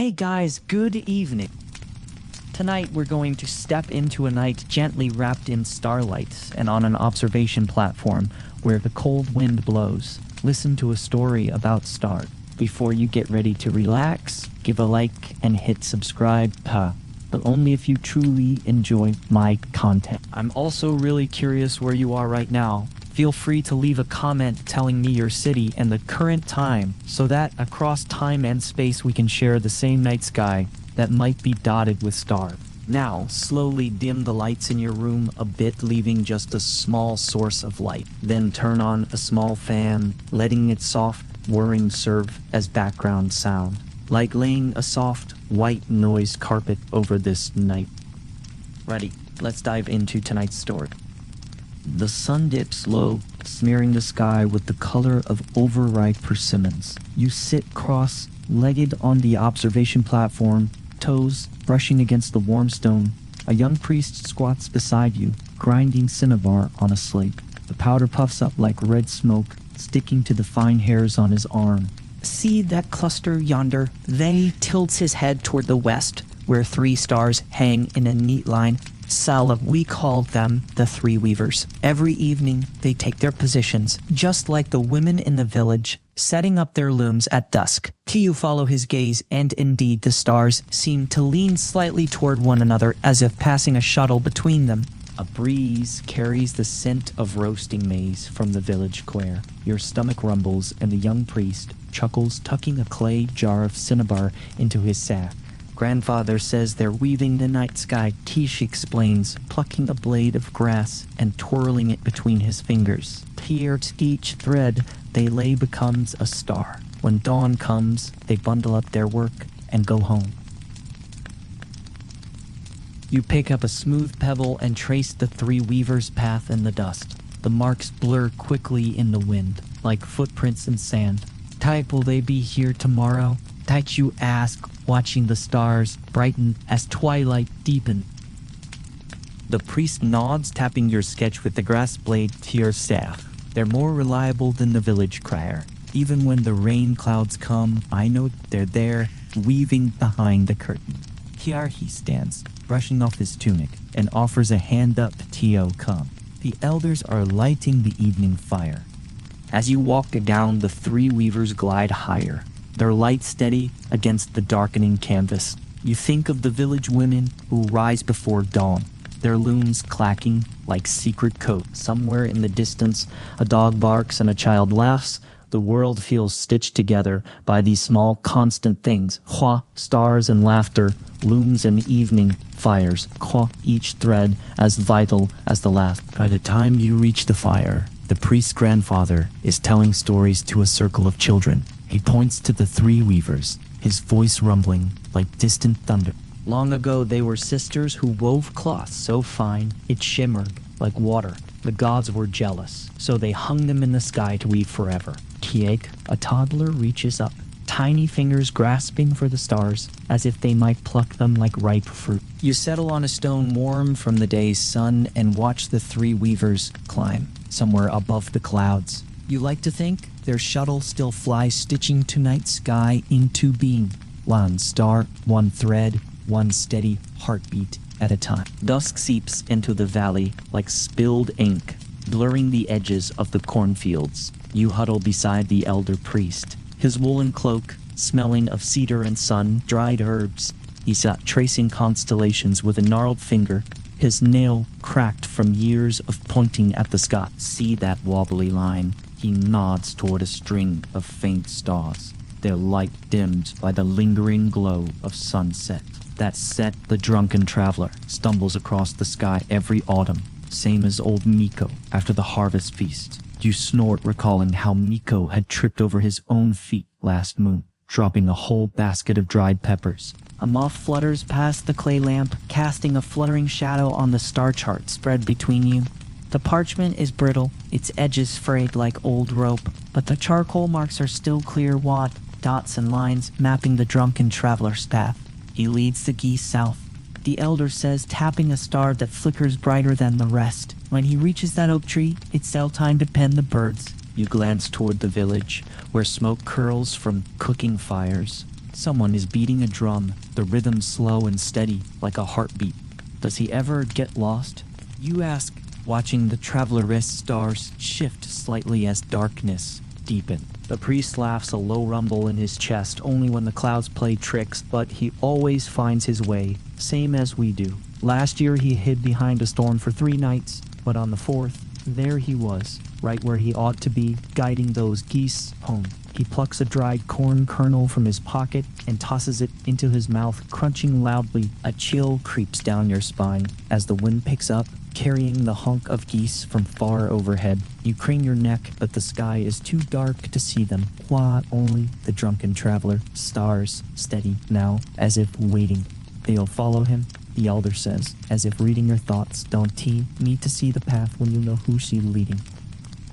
Hey guys, good evening. Tonight we're going to step into a night gently wrapped in starlight and on an observation platform where the cold wind blows. Listen to a story about stars. Before you get ready to relax, give a like and hit subscribe, but only if you truly enjoy my content. I'm also really curious where you are right now. Feel free to leave a comment telling me your city and the current time so that across time and space we can share the same night sky that might be dotted with stars. Now, slowly dim the lights in your room a bit, leaving just a small source of light. Then turn on a small fan, letting its soft whirring serve as background sound, like laying a soft, white noise carpet over this night. Ready, let's dive into tonight's story. The sun dips low, smearing the sky with the color of overripe persimmons. You sit cross-legged on the observation platform, toes brushing against the warm stone. A young priest squats beside you, grinding cinnabar on a slate. The powder puffs up like red smoke, sticking to the fine hairs on his arm. See that cluster yonder? They tilts his head toward the west, where 3 stars hang in a neat line. Sala, we call them the 3 weavers. Every evening, they take their positions, just like the women in the village, setting up their looms at dusk. Tiyu follow his gaze, and indeed the stars seem to lean slightly toward one another as if passing a shuttle between them. A breeze carries the scent of roasting maize from the village square. Your stomach rumbles and the young priest chuckles, tucking a clay jar of cinnabar into his sack. Grandfather says they're weaving the night sky, Kish explains, plucking a blade of grass and twirling it between his fingers. Here, each thread they lay becomes a star. When dawn comes, they bundle up their work and go home. You pick up a smooth pebble and trace the 3 weavers' path in the dust. The marks blur quickly in the wind, like footprints in sand. Type, will they be here tomorrow? Taichu asks, watching the stars brighten as twilight deepens. The priest nods, tapping your sketch with the grass blade to your staff. They're more reliable than the village crier. Even when the rain clouds come, I know they're there, weaving behind the curtain. Here he stands, brushing off his tunic, and offers a hand up. Tio, come. The elders are lighting the evening fire. As you walk down, the 3 weavers glide higher, their light steady against the darkening canvas. You think of the village women who rise before dawn, their looms clacking like secret codes. Somewhere in the distance, a dog barks and a child laughs. The world feels stitched together by these small, constant things. Hua, stars and laughter, looms and evening fires. Hua, each thread as vital as the last. By the time you reach the fire, the priest's grandfather is telling stories to a circle of children. He points to the 3 weavers, his voice rumbling like distant thunder. Long ago, they were sisters who wove cloth so fine it shimmered like water. The gods were jealous, so they hung them in the sky to weave forever. Kiek, a toddler, reaches up, tiny fingers grasping for the stars, as if they might pluck them like ripe fruit. You settle on a stone warm from the day's sun and watch the 3 weavers climb, somewhere above the clouds. You like to think their shuttle still flies, stitching tonight sky into being. 1 star, 1 thread, 1 steady heartbeat at a time. Dusk seeps into the valley like spilled ink, blurring the edges of the cornfields. You huddle beside the elder priest, his woolen cloak smelling of cedar and sun-dried herbs. He sat tracing constellations with a gnarled finger, his nail cracked from years of pointing at the sky. See that wobbly line? He nods toward a string of faint stars, their light dimmed by the lingering glow of sunset. That set, the drunken traveler stumbles across the sky every autumn, same as old Miko after the harvest feast. You snort, recalling how Miko had tripped over his own feet last moon, dropping a whole basket of dried peppers. A moth flutters past the clay lamp, casting a fluttering shadow on the star chart spread between you. The parchment is brittle, its edges frayed like old rope, but the charcoal marks are still clear wad, dots and lines mapping the drunken traveler's path. He leads the geese south, the elder says, tapping a star that flickers brighter than the rest. When he reaches that oak tree, it's still time to pen the birds. You glance toward the village, where smoke curls from cooking fires. Someone is beating a drum, the rhythm slow and steady, like a heartbeat. Does he ever get lost? You ask, watching the traveler's stars shift slightly as darkness deepen. The priest laughs, a low rumble in his chest, only when the clouds play tricks, but he always finds his way, same as we do. Last year he hid behind a storm for 3 nights, but on the 4th, there he was, right where he ought to be, guiding those geese home. He plucks a dried corn kernel from his pocket and tosses it into his mouth, crunching loudly. A chill creeps down your spine as the wind picks up, carrying the honk of geese from far overhead. You crane your neck, but the sky is too dark to see them. Qua only the drunken traveler, stars steady now, as if waiting. They'll follow him, the elder says, as if reading your thoughts. Don't he need to see the path when you know who she's leading?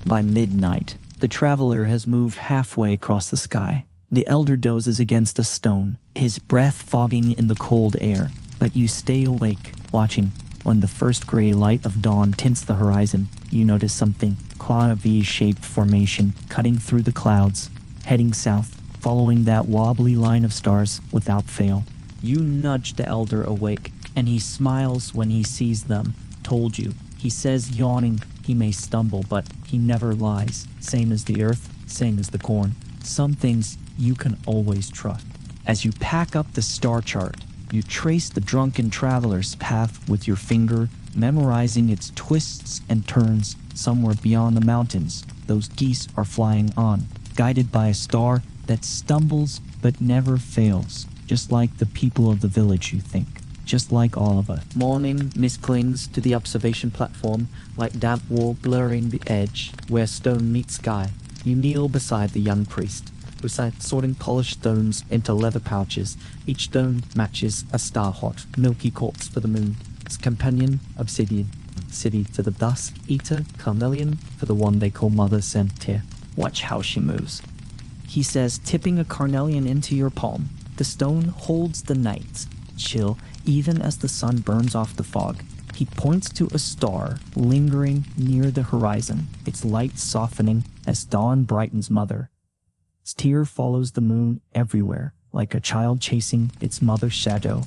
By midnight, the traveler has moved halfway across the sky. The elder dozes against a stone, his breath fogging in the cold air. But you stay awake, watching. When the first gray light of dawn tints the horizon, you notice something. A V-shaped formation cutting through the clouds, heading south, following that wobbly line of stars without fail. You nudge the elder awake, and he smiles when he sees them. Told you. He says, yawning, he may stumble, but he never lies. Same as the earth, same as the corn. Some things you can always trust. As you pack up the star chart, you trace the drunken traveler's path with your finger, memorizing its twists and turns. Somewhere beyond the mountains, those geese are flying on, guided by a star that stumbles but never fails. Just like the people of the village, you think. Just like all of us. Morning mist clings to the observation platform like damp wool blurring the edge where stone meets sky. You kneel beside the young priest, who sat sorting polished stones into leather pouches. Each stone matches a star-hot, milky corpse for the moon. Its companion, obsidian. City to the dusk eater, carnelian for the one they call Mother Sentir. Watch how she moves. He says, tipping a carnelian into your palm. The stone holds the night, chill, even as the sun burns off the fog. He points to a star lingering near the horizon, its light softening as dawn brightens mother. Its tear follows the moon everywhere, like a child chasing its mother's shadow.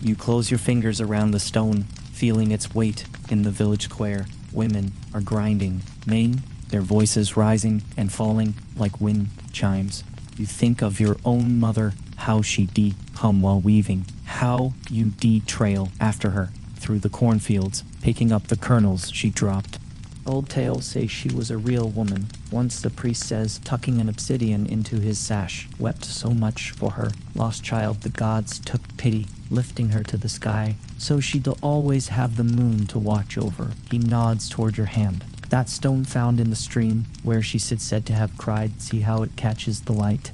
You close your fingers around the stone, feeling its weight in the village square. Women are grinding, Mayan, their voices rising and falling like wind chimes. You think of your own mother, how she hum while weaving, how you trail after her through the cornfields, picking up the kernels she dropped. Old tales say she was a real woman. Once the priest says, tucking an obsidian into his sash, wept so much for her lost child the gods took pity, lifting her to the sky, so she'd always have the moon to watch over. He nods toward your hand. That stone found in the stream, where she said to have cried, see how it catches the light.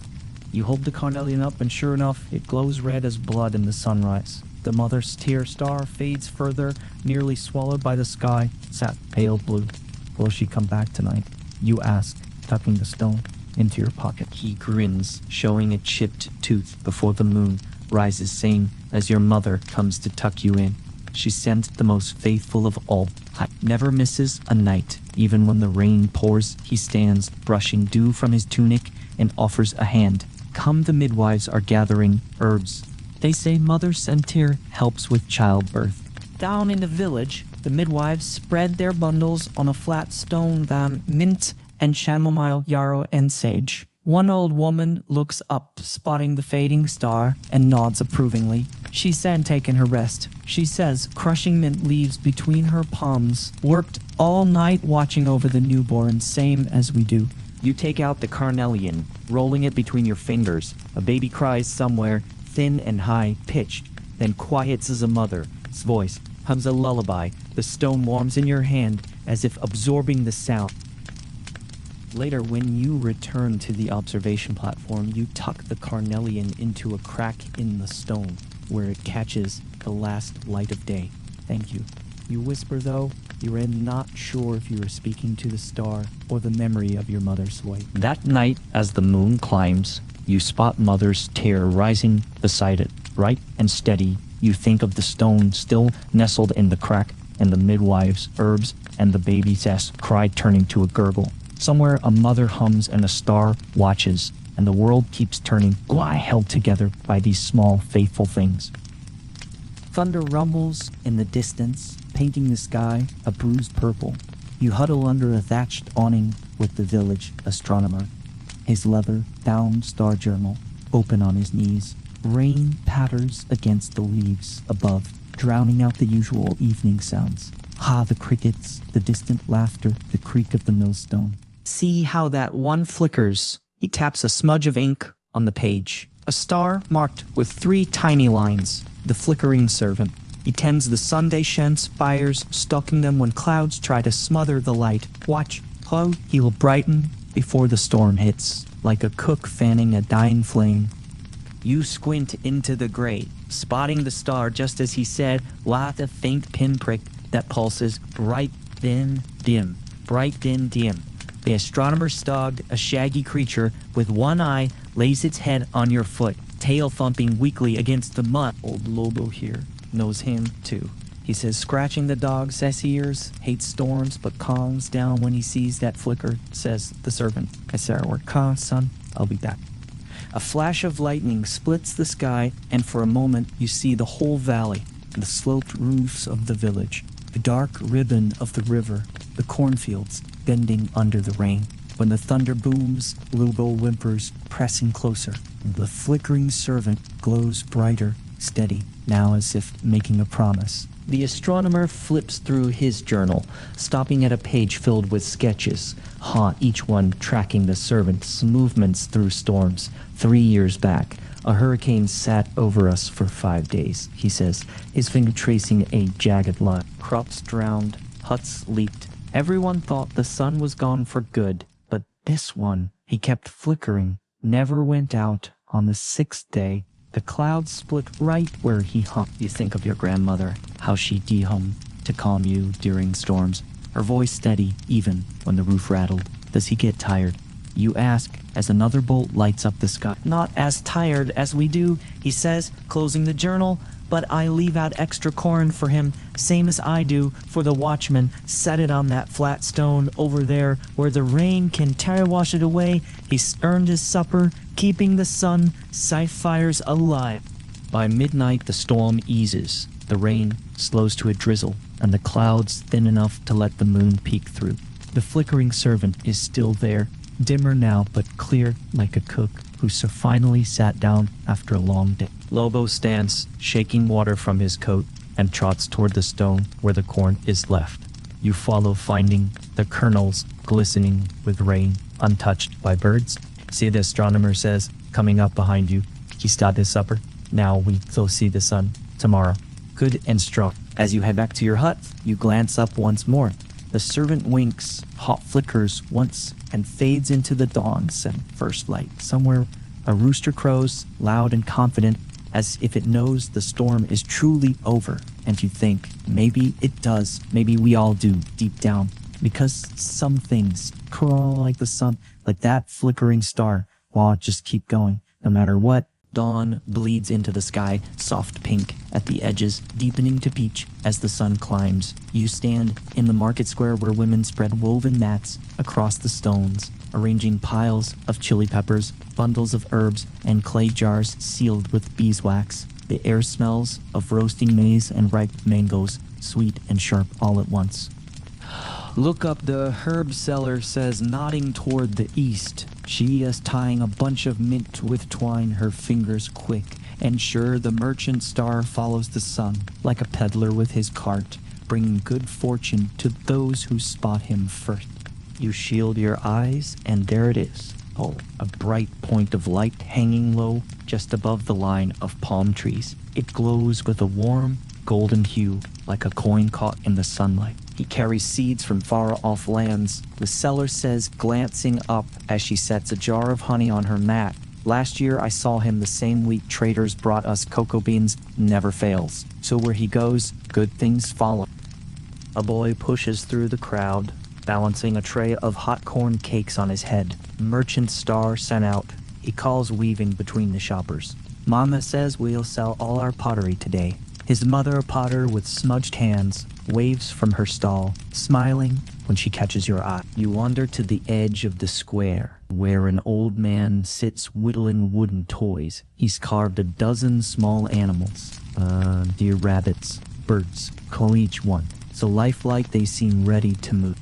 You hold the carnelian up, and sure enough, it glows red as blood in the sunrise. The mother's tear star fades further, nearly swallowed by the sky, sat pale blue. Will she come back tonight? You ask, tucking the stone into your pocket. He grins, showing a chipped tooth before the moon rises, saying, as your mother comes to tuck you in. She sent the most faithful of all. Never misses a night, even when the rain pours. He stands, brushing dew from his tunic, and offers a hand. Come, the midwives are gathering herbs. They say Mother Sentir helps with childbirth. Down in the village, the midwives spread their bundles on a flat stone that mint and chamomile, yarrow, and sage. One old woman looks up, spotting the fading star, and nods approvingly. She's then taken her rest. She says, crushing mint leaves between her palms, worked all night watching over the newborn, same as we do. You take out the carnelian, rolling it between your fingers. A baby cries somewhere, thin and high-pitched, then quiets as a mother's voice hums a lullaby. The stone warms in your hand as if absorbing the sound. Later, when you return to the observation platform, you tuck the carnelian into a crack in the stone, where it catches the last light of day. Thank you. You whisper, though, you're not sure if you are speaking to the star or the memory of your mother's voice. That night, as the moon climbs, you spot Mother's tear rising beside it, bright and steady. You think of the stone still nestled in the crack, and the midwives' herbs, and the baby's cry turning to a gurgle. Somewhere a mother hums and a star watches, and the world keeps turning, lie held together by these small, faithful things. Thunder rumbles in the distance, painting the sky a bruised purple. You huddle under a thatched awning with the village astronomer, his leather-bound star journal open on his knees. Rain patters against the leaves above, drowning out the usual evening sounds. The crickets, the distant laughter, the creak of the millstone. See how that one flickers. He taps a smudge of ink on the page. A star marked with 3 tiny lines. The flickering servant. He tends the Sunday shen's fires, stalking them when clouds try to smother the light. Watch how he will brighten before the storm hits, like a cook fanning a dying flame. You squint into the grate, spotting the star just as he said, with a faint pinprick that pulses bright, then dim, bright, then dim. The astronomer stogged a shaggy creature with one eye lays its head on your foot, tail thumping weakly against the mud. Old Lobo here knows him too. He says, scratching the dog's ears, hates storms, but calms down when he sees that flicker, says the servant. I say our word, calm, son, I'll be back. A flash of lightning splits the sky, and for a moment you see the whole valley, the sloped roofs of the village, the dark ribbon of the river, the cornfields bending under the rain. When the thunder booms, Lobo whimpers, pressing closer. The flickering servant glows brighter, steady, now as if making a promise. The astronomer flips through his journal, stopping at a page filled with sketches, each one tracking the servant's movements through storms. 3 years back, a hurricane sat over us for 5 days, he says, his finger tracing a jagged line. Crops drowned, huts leaked. Everyone thought the sun was gone for good, but this one, he kept flickering, never went out. On the 6th day, the clouds split right where he hung. You think of your grandmother, how she de-hummed to calm you during storms, her voice steady even when the roof rattled. Does he get tired? You ask as another bolt lights up the sky. Not as tired as we do, he says, closing the journal, but I leave out extra corn for him, same as I do for the watchman. Set it on that flat stone over there where the rain can wash it away. He's earned his supper, keeping the sun, scythe fires alive. By midnight, the storm eases. The rain slows to a drizzle, and the clouds thin enough to let the moon peek through. The flickering servant is still there, dimmer now but clear like a cook who so finally sat down after a long day. Lobo stands, shaking water from his coat, and trots toward the stone where the corn is left. You follow, finding the kernels glistening with rain, untouched by birds. See, the astronomer says, coming up behind you, he started his supper. Now we will see the sun tomorrow. Good and strong. As you head back to your hut, you glance up once more. The servant winks, hot flickers once, and fades into the dawn's first light. Somewhere, a rooster crows, loud and confident, as if it knows the storm is truly over. And you think, maybe it does. Maybe we all do, deep down. Because some things crawl like the sun, like that flickering star, just keep going, no matter what. Dawn bleeds into the sky, soft pink at the edges, deepening to peach as the sun climbs. You stand in the market square where women spread woven mats across the stones, arranging piles of chili peppers, bundles of herbs, and clay jars sealed with beeswax. The air smells of roasting maize and ripe mangoes, sweet and sharp all at once. Look up, the herb seller says, nodding toward the east. She is tying a bunch of mint with twine, her fingers quick. And sure, the merchant star follows the sun, like a peddler with his cart, bringing good fortune to those who spot him first. You shield your eyes, and there it is. A bright point of light hanging low just above the line of palm trees. It glows with a warm, golden hue, like a coin caught in the sunlight. He carries seeds from far-off lands, the seller says, glancing up as she sets a jar of honey on her mat. Last year I saw him the same week traders brought us cocoa beans, never fails. So where he goes, good things follow. A boy pushes through the crowd, balancing a tray of hot corn cakes on his head. Merchant star sent out. He calls, weaving between the shoppers. Mama says we'll sell all our pottery today. His mother, a potter with smudged hands, waves from her stall, smiling when she catches your eye. You wander to the edge of the square, where an old man sits whittling wooden toys. He's carved a dozen small animals. Deer, rabbits, birds. Call each one, so lifelike they seem ready to move.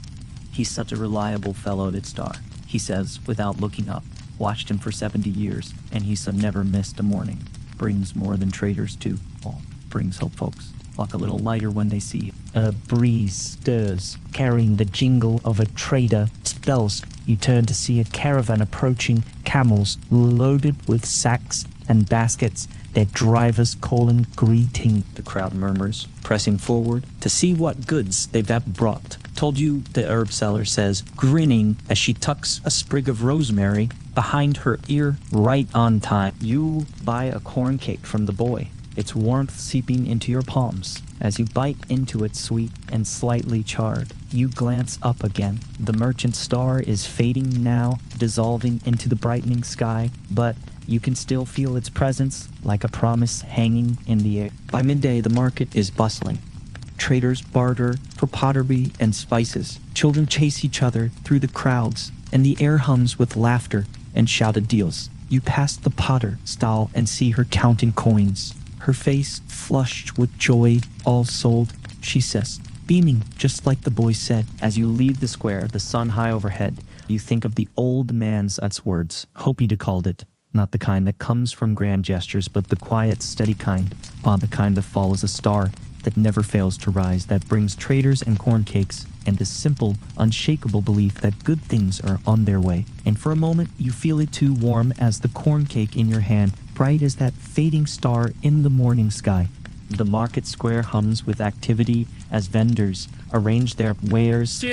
He's such a reliable fellow, that star, he says without looking up. Watched him for 70 years, and he's never missed a morning. Brings more than traders do. All brings hope, folks. Walk a little lighter when they see you. A breeze stirs, carrying the jingle of a trader. Spells. You turn to see a caravan approaching, camels loaded with sacks and baskets, their drivers calling greeting. The crowd murmurs, pressing forward to see what goods they've brought. Told you, the herb seller says, grinning as she tucks a sprig of rosemary behind her ear. Right on time. You buy a corn cake from the boy, its warmth seeping into your palms. As you bite into it, sweet and slightly charred, you glance up again. The merchant star is fading now, dissolving into the brightening sky, but you can still feel its presence like a promise hanging in the air. By midday, the market is bustling. Traders barter for pottery and spices. Children chase each other through the crowds, and the air hums with laughter and shouted deals. You pass the potter stall and see her counting coins. Her face flushed with joy, all sold, she says, beaming just like the boy said. As you leave the square, the sun high overhead, you think of the old man's words. Hope he'd called it. Not the kind that comes from grand gestures, but the quiet, steady kind. The kind that follows a star, that never fails to rise, that brings traders and corn cakes, and the simple, unshakable belief that good things are on their way. And for a moment, you feel it too, warm as the corn cake in your hand, bright as that fading star in the morning sky. The market square hums with activity as vendors arrange their wares.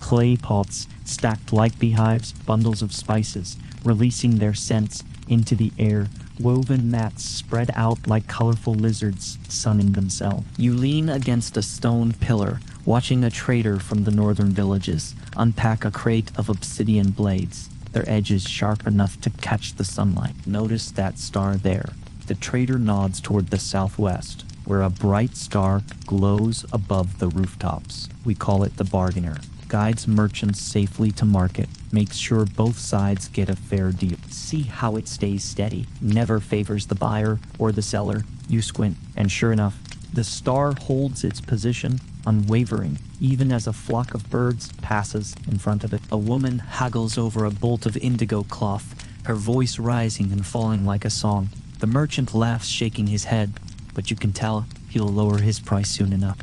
Clay pots stacked like beehives, bundles of spices, releasing their scents into the air. Woven mats spread out like colorful lizards sunning themselves. You lean against a stone pillar, watching a trader from the northern villages unpack a crate of obsidian blades, their edges sharp enough to catch the sunlight. Notice that star there. The trader nods toward the southwest, where a bright star glows above the rooftops. We call it the bargainer. Guides merchants safely to market, makes sure both sides get a fair deal. See how it stays steady, never favors the buyer or the seller. You squint, and sure enough, the star holds its position, unwavering, even as a flock of birds passes in front of it. A woman haggles over a bolt of indigo cloth, her voice rising and falling like a song. The merchant laughs, shaking his head, but you can tell he'll lower his price soon enough.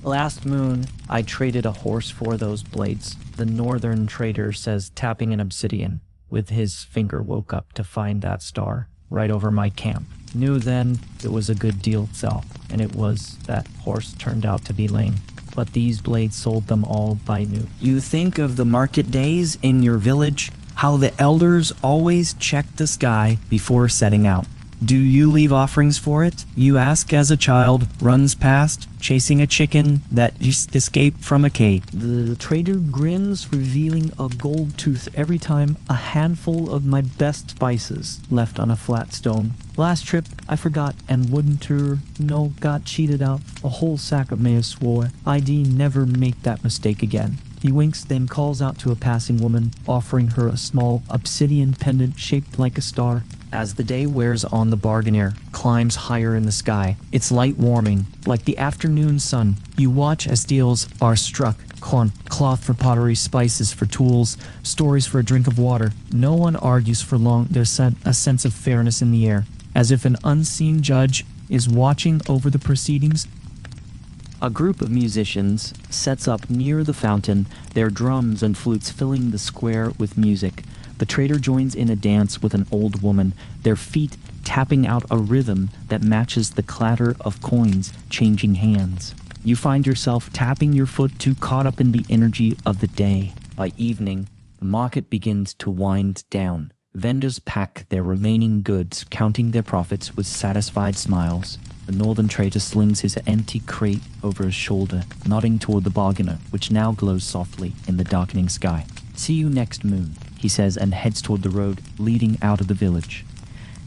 Last moon, I traded a horse for those blades, the northern trader says, tapping an obsidian. With his finger woke up to find that star right over my camp. Knew then it was a good deal itself, and it was. That horse turned out to be lame, but these blades sold them all by new. You think of the market days in your village, how the elders always check the sky before setting out. Do you leave offerings for it? You ask as a child runs past, chasing a chicken that just escaped from a cave. The trader grins, revealing a gold tooth every time a handful of my best spices left on a flat stone. Last trip, I forgot and wouldn't got cheated out. A whole sack of mayo swore I'd never make that mistake again. He winks, then calls out to a passing woman, offering her a small obsidian pendant shaped like a star. As the day wears on, the bargainer climbs higher in the sky, its light warming like the afternoon sun. You watch as deals are struck. Cloth for pottery, spices for tools, stories for a drink of water. No one argues for long. There's a sense of fairness in the air, as if an unseen judge is watching over the proceedings. A group of musicians sets up near the fountain, their drums and flutes filling the square with music. The trader joins in a dance with an old woman, their feet tapping out a rhythm that matches the clatter of coins changing hands. You find yourself tapping your foot too, caught up in the energy of the day. By evening, the market begins to wind down. Vendors pack their remaining goods, counting their profits with satisfied smiles. The northern trader slings his empty crate over his shoulder, nodding toward the bargainer, which now glows softly in the darkening sky. See you next moon, he says, and heads toward the road leading out of the village.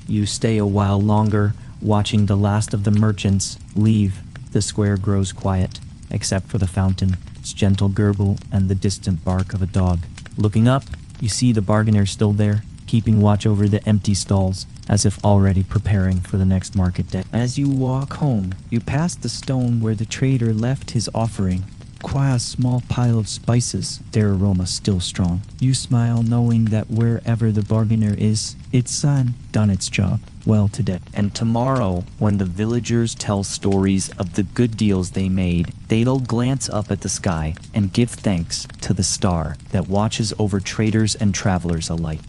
You stay a while longer, watching the last of the merchants leave. The square grows quiet, except for the fountain, its gentle gurgle and the distant bark of a dog. Looking up, you see the bargainer still there, keeping watch over the empty stalls, as if already preparing for the next market day. As you walk home, you pass the stone where the trader left his offering. Quite a small pile of spices, their aroma still strong. You smile knowing that wherever the bargainer is, its son done its job well today. And tomorrow, when the villagers tell stories of the good deals they made, they'll glance up at the sky and give thanks to the star that watches over traders and travelers alike.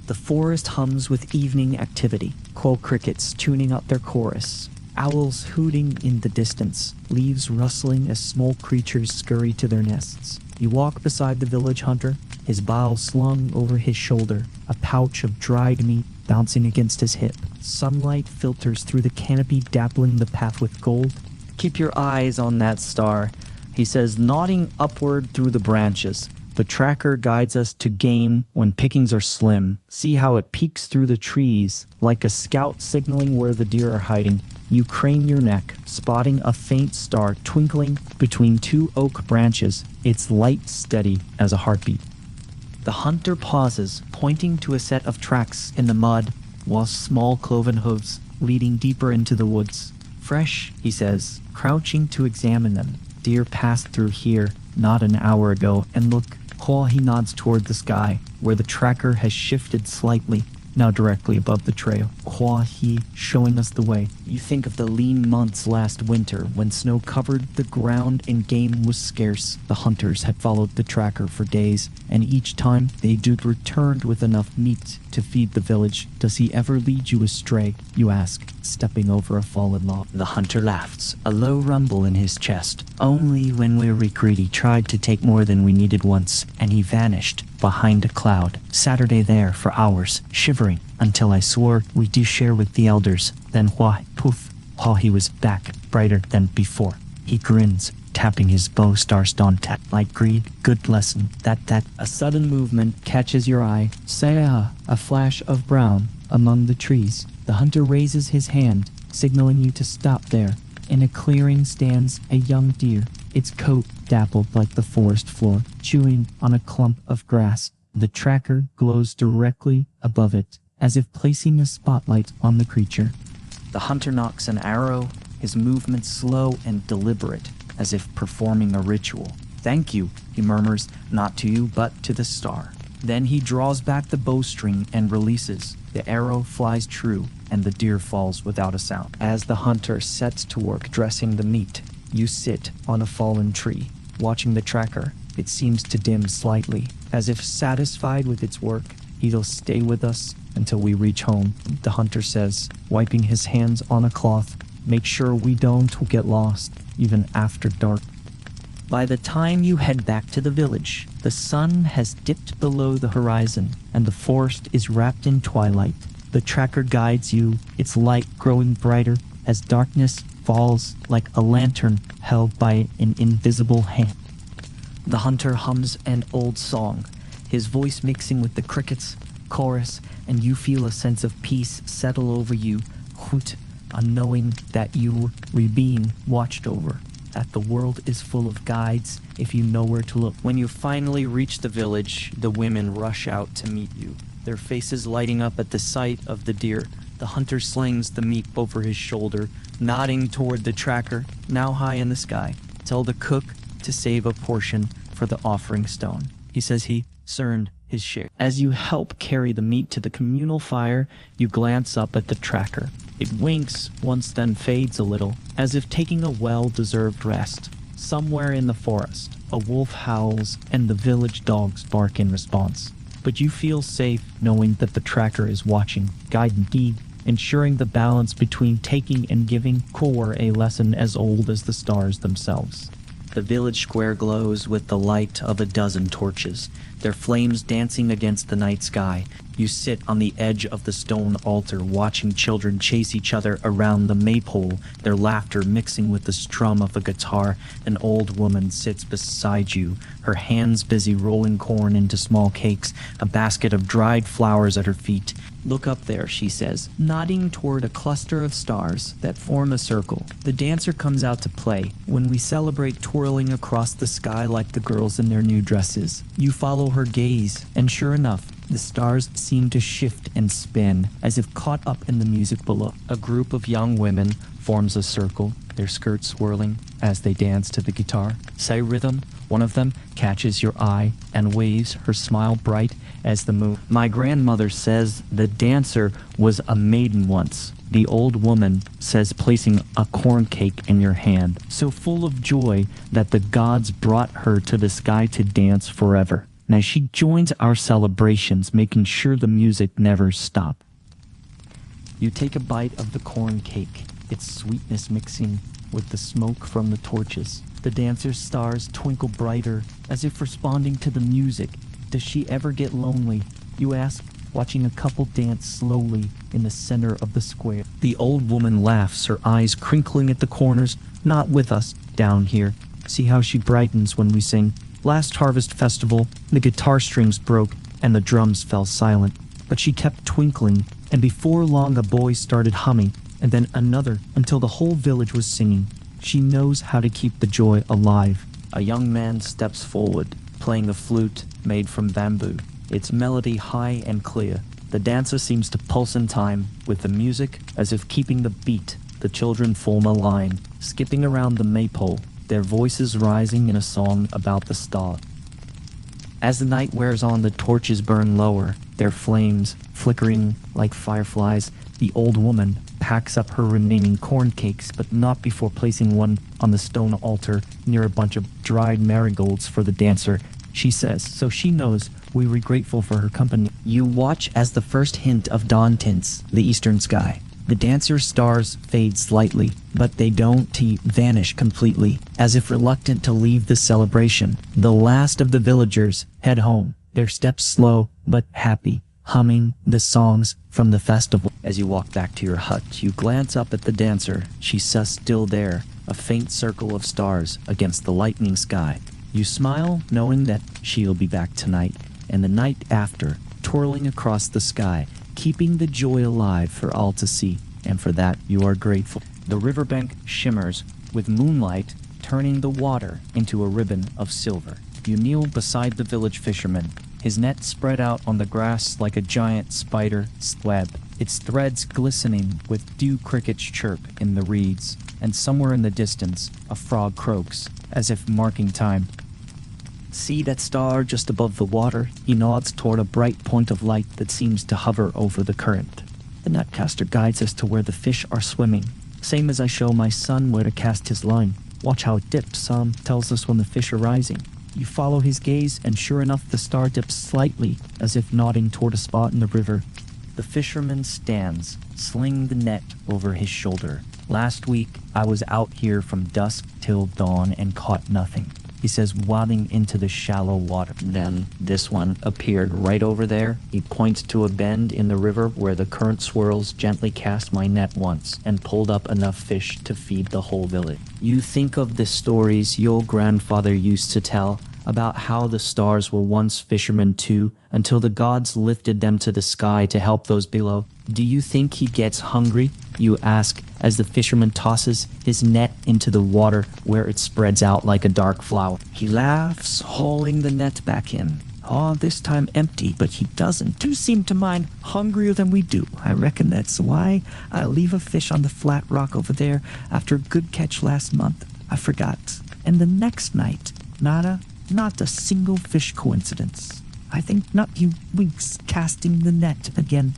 The forest hums with evening activity, quail crickets tuning up their chorus, owls hooting in the distance, leaves rustling as small creatures scurry to their nests. You walk beside the village hunter, his bow slung over his shoulder, a pouch of dried meat bouncing against his hip. Sunlight filters through the canopy, dappling the path with gold. Keep your eyes on that star, he says, nodding upward through the branches. The tracker guides us to game when pickings are slim. See how it peeks through the trees, like a scout signaling where the deer are hiding. You crane your neck, spotting a faint star twinkling between two oak branches, its light steady as a heartbeat. The hunter pauses, pointing to a set of tracks in the mud, while small cloven hooves leading deeper into the woods. Fresh, he says, crouching to examine them. Deer passed through here not an hour ago, and look, while he nods toward the sky, where the tracker has shifted slightly, now directly above the trail. He showing us the way. You think of the lean months last winter when snow covered the ground and game was scarce. The hunters had followed the tracker for days, and each time they returned with enough meat to feed the village. Does he ever lead you astray? You ask, stepping over a fallen log. The hunter laughs, a low rumble in his chest. Only when weary greedy tried to take more than we needed once, and he vanished behind a cloud. Saturday there for hours, shivering, until I swore we do share with the elders. Then poof, while he was back, brighter than before. He grins, tapping his bow star-stone tap. Like greed, good lesson. That. A sudden movement catches your eye. Say a flash of brown among the trees. The hunter raises his hand, signaling you to stop there. In a clearing stands a young deer, its coat dappled like the forest floor, chewing on a clump of grass. The tracker glows directly above it, as if placing a spotlight on the creature. The hunter knocks an arrow, his movements slow and deliberate, as if performing a ritual. Thank you, he murmurs, not to you, but to the star. Then he draws back the bowstring and releases. The arrow flies true, and the deer falls without a sound. As the hunter sets to work dressing the meat, you sit on a fallen tree, watching the tracker. It seems to dim slightly, as if satisfied with its work. He'll stay with us until we reach home, the hunter says, wiping his hands on a cloth. Make sure we don't get lost, even after dark. By the time you head back to the village, the sun has dipped below the horizon, and the forest is wrapped in twilight. The tracker guides you, its light growing brighter as darkness falls like a lantern held by an invisible hand. The hunter hums an old song, his voice mixing with the crickets' chorus, and you feel a sense of peace settle over you, knowing that you are being watched over, that the world is full of guides if you know where to look. When you finally reach the village, the women rush out to meet you, their faces lighting up at the sight of the deer. The hunter slings the meat over his shoulder, nodding toward the tracker, now high in the sky. Tell the cook to save a portion for the offering stone. He says he earned his share. As you help carry the meat to the communal fire, you glance up at the tracker. It winks once, then fades a little, as if taking a well-deserved rest. Somewhere in the forest, a wolf howls and the village dogs bark in response. But you feel safe knowing that the tracker is watching, guiding deed, ensuring the balance between taking and giving, core a lesson as old as the stars themselves. The village square glows with the light of a dozen torches, their flames dancing against the night sky. You sit on the edge of the stone altar watching children chase each other around the maypole, their laughter mixing with the strum of a guitar. An old woman sits beside you, her hands busy rolling corn into small cakes, a basket of dried flowers at her feet. Look up there, she says, nodding toward a cluster of stars that form a circle. The dancer comes out to play when we celebrate twirling across the sky like the girls in their new dresses. You follow her gaze, and sure enough, the stars seem to shift and spin as if caught up in the music below. A group of young women forms a circle, their skirts swirling as they dance to the guitar. Say rhythm, one of them catches your eye and waves her smile bright as the moon. My grandmother says the dancer was a maiden once. The old woman says placing a corn cake in your hand, so full of joy that the gods brought her to the sky to dance forever. Now she joins our celebrations, making sure the music never stops. You take a bite of the corn cake, its sweetness mixing with the smoke from the torches. The dancer's stars twinkle brighter, as if responding to the music. Does she ever get lonely? You ask, watching a couple dance slowly in the center of the square. The old woman laughs, her eyes crinkling at the corners. Not with us, down here. See how she brightens when we sing. Last harvest festival, the guitar strings broke and the drums fell silent. But she kept twinkling, and before long a boy started humming, and then another, until the whole village was singing. She knows how to keep the joy alive. A young man steps forward, playing a flute made from bamboo, its melody high and clear. The dancer seems to pulse in time with the music, as if keeping the beat. The children form a line, skipping around the maypole, their voices rising in a song about the star. As the night wears on, the torches burn lower, their flames flickering like fireflies. The old woman packs up her remaining corn cakes, but not before placing one on the stone altar near a bunch of dried marigolds for the dancer. She says, so she knows we were grateful for her company. You watch as the first hint of dawn tints the eastern sky. The dancer's stars fade slightly, but they don't vanish completely, as if reluctant to leave the celebration. The last of the villagers head home, their steps slow but happy, humming the songs from the festival. As you walk back to your hut, you glance up at the dancer. She's still there, a faint circle of stars against the lightening sky. You smile, knowing that she'll be back tonight, and the night after, twirling across the sky, keeping the joy alive for all to see, and for that you are grateful. The riverbank shimmers with moonlight, turning the water into a ribbon of silver. You kneel beside the village fisherman, his net spread out on the grass like a giant spider web, its threads glistening with dew. Crickets chirp in the reeds, and somewhere in the distance a frog croaks, as if marking time. See that star just above the water? He nods toward a bright point of light that seems to hover over the current. The netcaster guides us to where the fish are swimming, same as I show my son where to cast his line. Watch how it dips, tells us when the fish are rising. You follow his gaze, and sure enough the star dips slightly, as if nodding toward a spot in the river. The fisherman stands, slinging the net over his shoulder. Last week, I was out here from dusk till dawn and caught nothing, he says, wading into the shallow water. Then this one appeared right over there. He points to a bend in the river where the current swirls. Gently cast my net once and pulled up enough fish to feed the whole village. You think of the stories your grandfather used to tell about how the stars were once fishermen too, until the gods lifted them to the sky to help those below. Do you think he gets hungry? You ask as the fisherman tosses his net into the water where it spreads out like a dark flower. He laughs, hauling the net back in. This time empty, but he doesn't seem to mind hungrier than we do. I reckon that's why I leave a fish on the flat rock over there after a good catch last month. I forgot. And the next night, not a single fish coincidence. I think not he winks, casting the net again.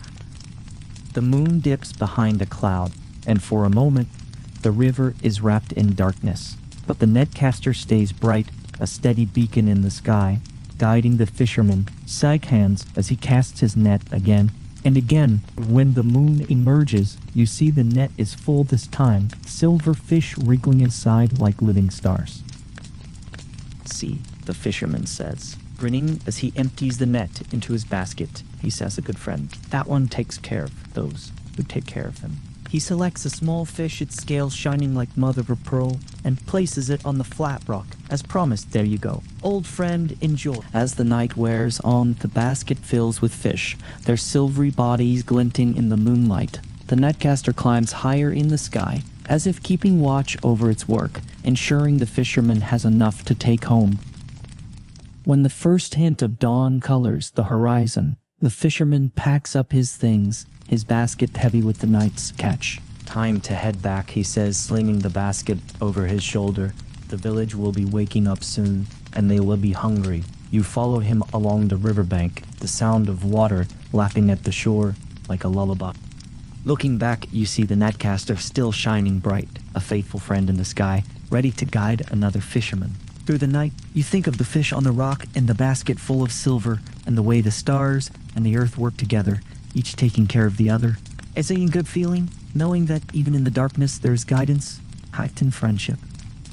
The moon dips behind a cloud, and for a moment, the river is wrapped in darkness. But the netcaster stays bright, a steady beacon in the sky, guiding the fisherman, sag hands as he casts his net again and again. When the moon emerges, you see the net is full this time, silver fish wriggling inside like living stars. See, the fisherman says, grinning as he empties the net into his basket. He says, a good friend. That one takes care of those who take care of him. He selects a small fish, its scales shining like mother of pearl, and places it on the flat rock. As promised, there you go. Old friend, enjoy. As the night wears on, the basket fills with fish, their silvery bodies glinting in the moonlight. The netcaster climbs higher in the sky, as if keeping watch over its work, ensuring the fisherman has enough to take home. When the first hint of dawn colors the horizon, the fisherman packs up his things, his basket heavy with the night's catch. Time to head back, he says, slinging the basket over his shoulder. The village will be waking up soon, and they will be hungry. You follow him along the riverbank, the sound of water lapping at the shore like a lullaby. Looking back, you see the netcaster still shining bright, a faithful friend in the sky, ready to guide another fisherman. Through the night, you think of the fish on the rock and the basket full of silver, and the way the stars and the earth work together, each taking care of the other. It's a good feeling, knowing that even in the darkness there's guidance, height and friendship.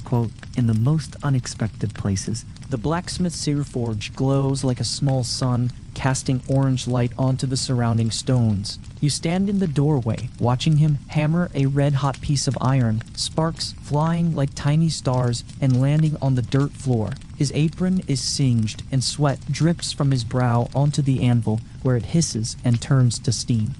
Quote, in the most unexpected places, the blacksmith's sear forge glows like a small sun, casting orange light onto the surrounding stones. You stand in the doorway, watching him hammer a red-hot piece of iron, sparks flying like tiny stars and landing on the dirt floor. His apron is singed, and sweat drips from his brow onto the anvil, where it hisses and turns to steam.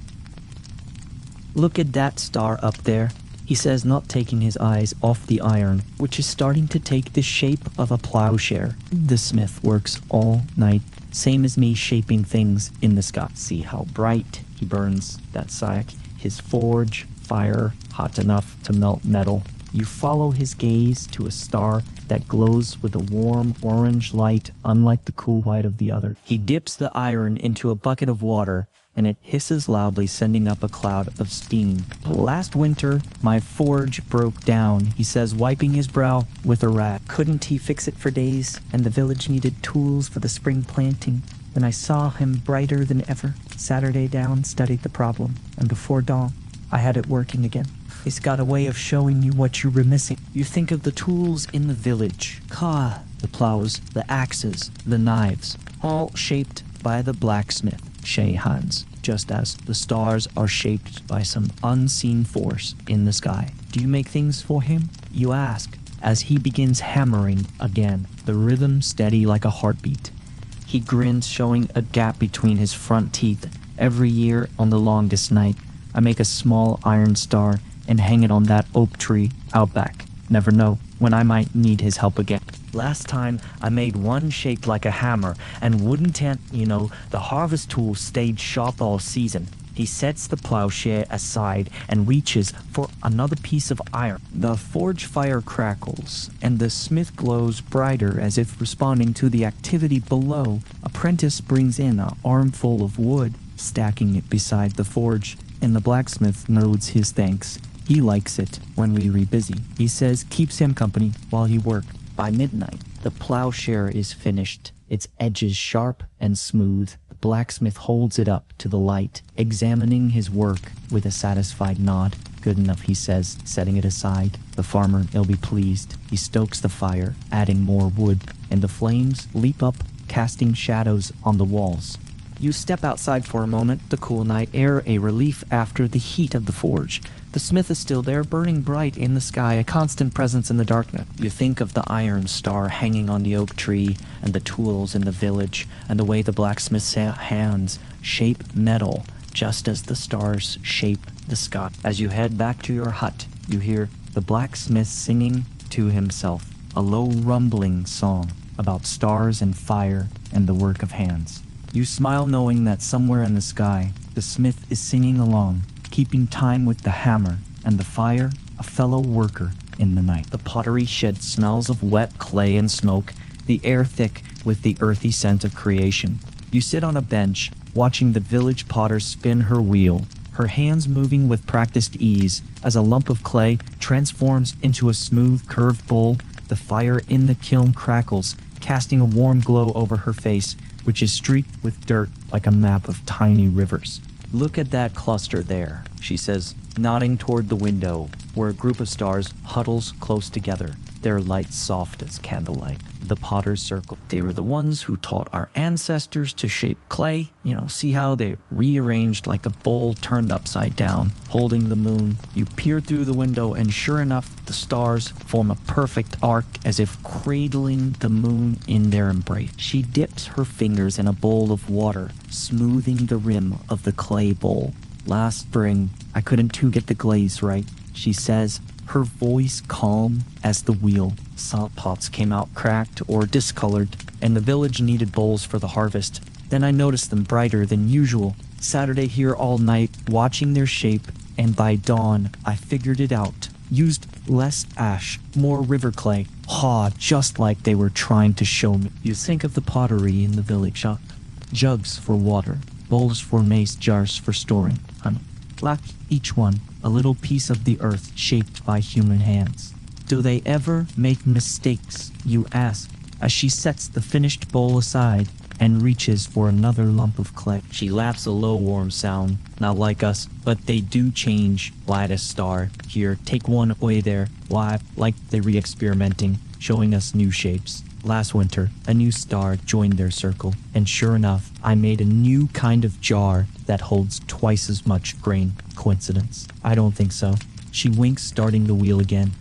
Look at that star up there, he says, not taking his eyes off the iron, which is starting to take the shape of a plowshare. The smith works all night, same as me shaping things in the sky. See how bright he burns that side. His forge, fire, hot enough to melt metal. You follow his gaze to a star that glows with a warm orange light, unlike the cool white of the other. He dips the iron into a bucket of water, and it hisses loudly, sending up a cloud of steam. Last winter, my forge broke down, he says, wiping his brow with a rag. Couldn't he fix it for days? And the village needed tools for the spring planting. When I saw him brighter than ever, Saturday down, studied the problem, and before dawn, I had it working again. It's got a way of showing you what you were missing. You think of the tools in the village. The plows, the axes, the knives, all shaped by the blacksmith, Hans, just as the stars are shaped by some unseen force in the sky. Do you make things for him? You ask, as he begins hammering again, the rhythm steady like a heartbeat. He grins, showing a gap between his front teeth. Every year, on the longest night, I make a small iron star and hang it on that oak tree out back. Never know when I might need his help again. Last time, I made one shaped like a hammer, and wouldn't the harvest tool stayed sharp all season. He sets the plowshare aside and reaches for another piece of iron. The forge fire crackles, and the smith glows brighter as if responding to the activity below. Apprentice brings in an armful of wood, stacking it beside the forge, and the blacksmith nods his thanks. He likes it when we re busy. He says keeps him company while he works. By midnight, the plowshare is finished, its edges sharp and smooth. The blacksmith holds it up to the light, examining his work with a satisfied nod. Good enough, he says, setting it aside. The farmer will be pleased. He stokes the fire, adding more wood, and the flames leap up, casting shadows on the walls. You step outside for a moment, the cool night air a relief after the heat of the forge. The smith is still there, burning bright in the sky, a constant presence in the darkness. You think of the iron star hanging on the oak tree, and the tools in the village, and the way the blacksmith's hands shape metal, just as the stars shape the sky. As you head back to your hut, you hear the blacksmith singing to himself, a low rumbling song about stars and fire and the work of hands. You smile, knowing that somewhere in the sky, the smith is singing along, keeping time with the hammer and the fire, a fellow worker in the night. The pottery shed smells of wet clay and smoke, the air thick with the earthy scent of creation. You sit on a bench, watching the village potter spin her wheel, her hands moving with practiced ease as a lump of clay transforms into a smooth, curved bowl. The fire in the kiln crackles, casting a warm glow over her face, which is streaked with dirt like a map of tiny rivers. Look at that cluster there, she says, nodding toward the window, where a group of stars huddles close together, their light soft as candlelight. The potter's circle. They were the ones who taught our ancestors to shape clay. See how they rearranged like a bowl turned upside down, holding the moon. You peer through the window and sure enough, the stars form a perfect arc as if cradling the moon in their embrace. She dips her fingers in a bowl of water, smoothing the rim of the clay bowl. Last spring, I couldn't get the glaze right, she says, her voice calm as the wheel. Salt pots came out cracked or discolored, and the village needed bowls for the harvest. Then I noticed them brighter than usual. Saturday here all night, watching their shape, and by dawn, I figured it out. Used less ash, more river clay. Just like they were trying to show me. You think of the pottery in the village shop. Jugs for water, bowls for maize, jars for storing honey. Like each one, a little piece of the earth shaped by human hands. Do they ever make mistakes, you ask, as she sets the finished bowl aside and reaches for another lump of clay. She laughs a low, warm sound, not like us, but they do change. Light a star. Here, take one away there. Why, like they're re-experimenting, showing us new shapes. Last winter, a new star joined their circle, and sure enough, I made a new kind of jar that holds twice as much grain. Coincidence? I don't think so. She winks, starting the wheel again.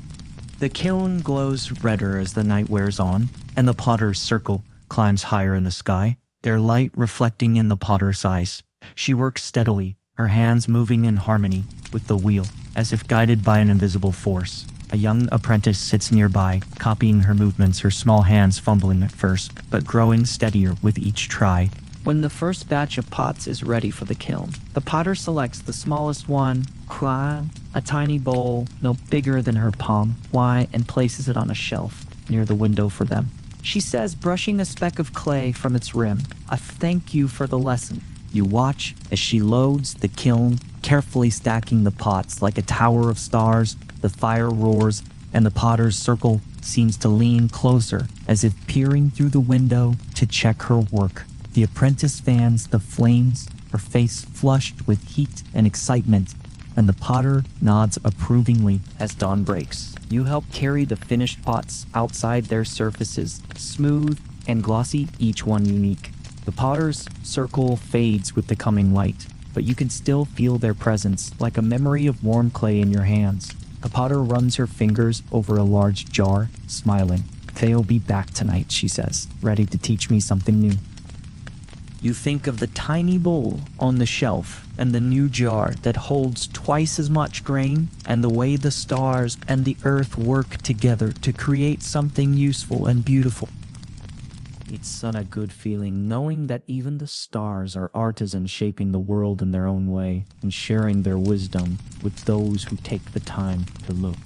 The kiln glows redder as the night wears on, and the potter's circle climbs higher in the sky, their light reflecting in the potter's eyes. She works steadily, her hands moving in harmony with the wheel, as if guided by an invisible force. A young apprentice sits nearby, copying her movements, her small hands fumbling at first, but growing steadier with each try. When the first batch of pots is ready for the kiln, the potter selects the smallest one, a tiny bowl no bigger than her palm, and places it on a shelf near the window for them. She says, brushing a speck of clay from its rim, "A thank you for the lesson." You watch as she loads the kiln, carefully stacking the pots like a tower of stars. The fire roars, and the potter's circle seems to lean closer, as if peering through the window to check her work. The apprentice fans the flames, her face flushed with heat and excitement, and the potter nods approvingly as dawn breaks. You help carry the finished pots outside their surfaces, smooth and glossy, each one unique. The potter's circle fades with the coming light, but you can still feel their presence, like a memory of warm clay in your hands. The potter runs her fingers over a large jar, smiling. "They'll be back tonight," she says, ready to teach me something new. You think of the tiny bowl on the shelf and the new jar that holds twice as much grain, and the way the stars and the earth work together to create something useful and beautiful. It's such a good feeling knowing that even the stars are artisans shaping the world in their own way and sharing their wisdom with those who take the time to look.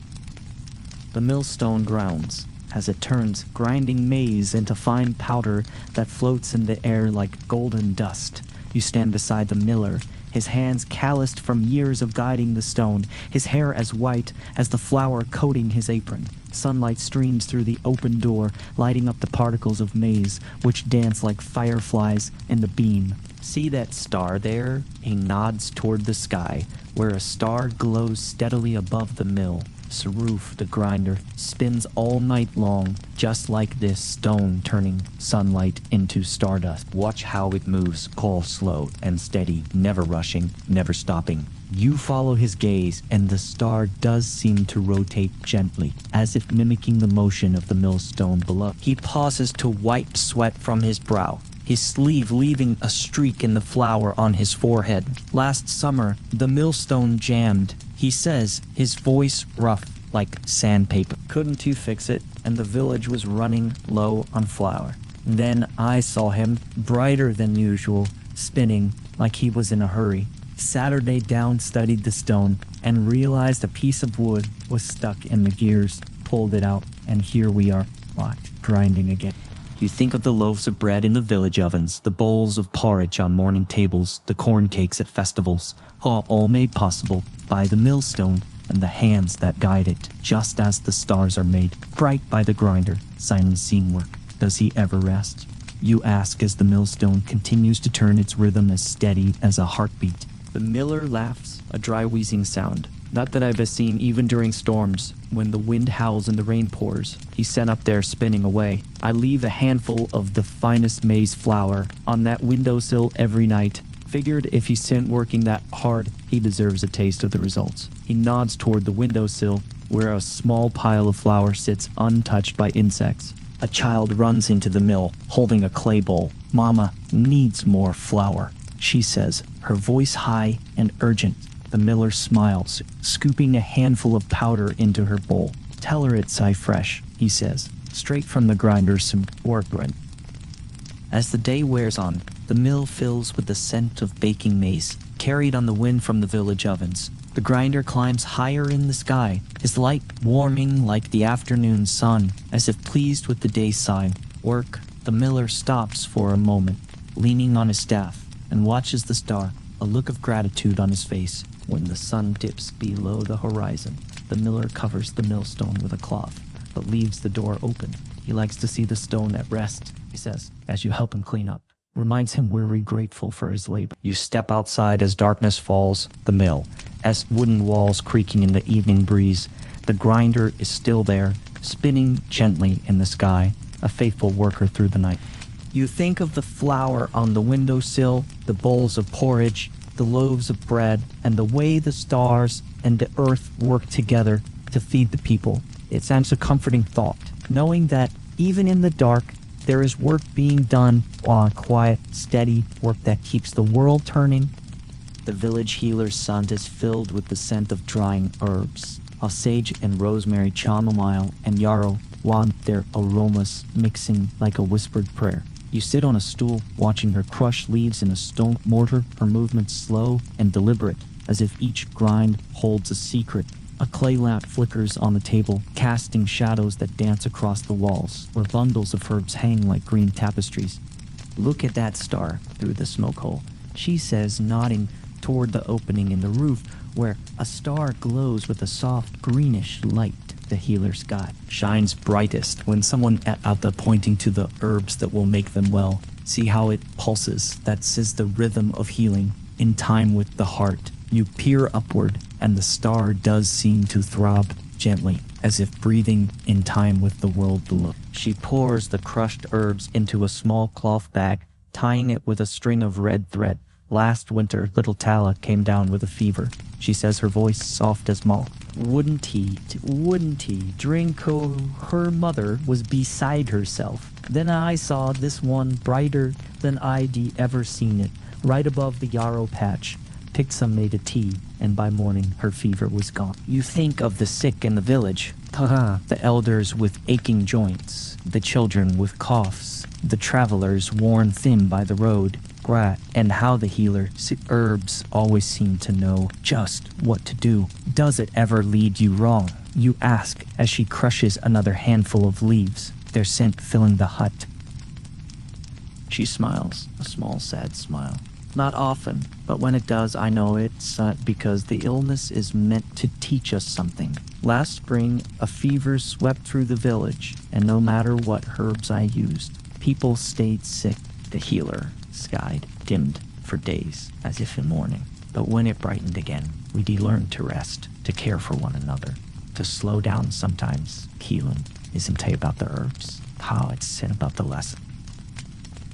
The millstone grounds as it turns, grinding maize into fine powder that floats in the air like golden dust. You stand beside the miller, his hands calloused from years of guiding the stone, his hair as white as the flour coating his apron. Sunlight streams through the open door, lighting up the particles of maize, which dance like fireflies in the beam. "See that star there?" He nods toward the sky, where a star glows steadily above the mill. Saruf, the grinder, spins all night long, just like this stone, turning sunlight into stardust. Watch how it moves, call slow and steady, never rushing, never stopping. You follow his gaze, and the star does seem to rotate gently, as if mimicking the motion of the millstone below. He pauses to wipe sweat from his brow, his sleeve leaving a streak in the flour on his forehead. "Last summer, the millstone jammed," he says, his voice rough like sandpaper. "Couldn't you fix it?" And the village was running low on flour. Then I saw him, brighter than usual, spinning like he was in a hurry. Saturday down studied the stone and realized a piece of wood was stuck in the gears, pulled it out, and here we are, grinding again. You think of the loaves of bread in the village ovens, the bowls of porridge on morning tables, the corn cakes at festivals, all made possible by the millstone and the hands that guide it, just as the stars are made, bright by the grinder, silent seam work. Does he ever rest? You ask as the millstone continues to turn, its rhythm as steady as a heartbeat. The miller laughs, a dry wheezing sound, Not that I've seen even during storms, when the wind howls and the rain pours. He's sent up there spinning away. I leave a handful of the finest maize flour on that windowsill every night. Figured if he's sent working that hard, he deserves a taste of the results. He nods toward the windowsill, where a small pile of flour sits untouched by insects. A child runs into the mill, holding a clay bowl. "Mama needs more flour," she says, her voice high and urgent. The miller smiles, scooping a handful of powder into her bowl. "Tell her it's fresh," he says, "straight from the grinder's some whirring." As the day wears on, the mill fills with the scent of baking maize, carried on the wind from the village ovens. The grinder climbs higher in the sky, his light warming like the afternoon sun, as if pleased with the day's sign. Work. The miller stops for a moment, leaning on his staff, and watches the star, a look of gratitude on his face. When the sun dips below the horizon, the miller covers the millstone with a cloth, but leaves the door open. He likes to see the stone at rest, he says, as you help him clean up. Reminds him we're grateful for his labor. You step outside as darkness falls. The mill, as wooden walls creaking in the evening breeze. The grinder is still there, spinning gently in the sky, a faithful worker through the night. You think of the flour on the windowsill, the bowls of porridge, the loaves of bread, and the way the stars and the earth work together to feed the people. It sends a comforting thought, knowing that even in the dark, there is work being done on quiet, steady work that keeps the world turning. The village healer's son is filled with the scent of drying herbs. Sage and rosemary, chamomile and yarrow want their aromas mixing like a whispered prayer. You sit on a stool, watching her crush leaves in a stone mortar, her movements slow and deliberate, as if each grind holds a secret. A clay lamp flickers on the table, casting shadows that dance across the walls, where bundles of herbs hang like green tapestries. "Look at that star through the smoke hole," she says, nodding toward the opening in the roof, where a star glows with a soft greenish light. The healer's sky shines brightest when someone out there pointing to the herbs that will make them well. See how it pulses. That is the rhythm of healing, in time with the heart. You peer upward, and the star does seem to throb gently, as if breathing in time with the world below. She pours the crushed herbs into a small cloth bag, tying it with a string of red thread. "Last winter, little Tala came down with a fever," she says, her voice soft as malt. Wouldn't he drink? Her mother was beside herself. Then I saw this one brighter than I'd ever seen it, right above the yarrow patch. Picked some, made a tea, and by morning her fever was gone. You think of the sick in the village. The elders with aching joints, the children with coughs, the travelers worn thin by the road, and how the healer's herbs always seem to know just what to do. "Does it ever lead you wrong?" you ask as she crushes another handful of leaves, their scent filling the hut. She smiles, a small sad smile. "Not often, but when it does, I know it's because the illness is meant to teach us something. Last spring, a fever swept through the village, and no matter what herbs I used, people stayed sick. The healer skied, dimmed for days, as if in mourning. But when it brightened again, we learned to rest, to care for one another, to slow down sometimes. Healing isn't about the herbs, how it's about the lesson."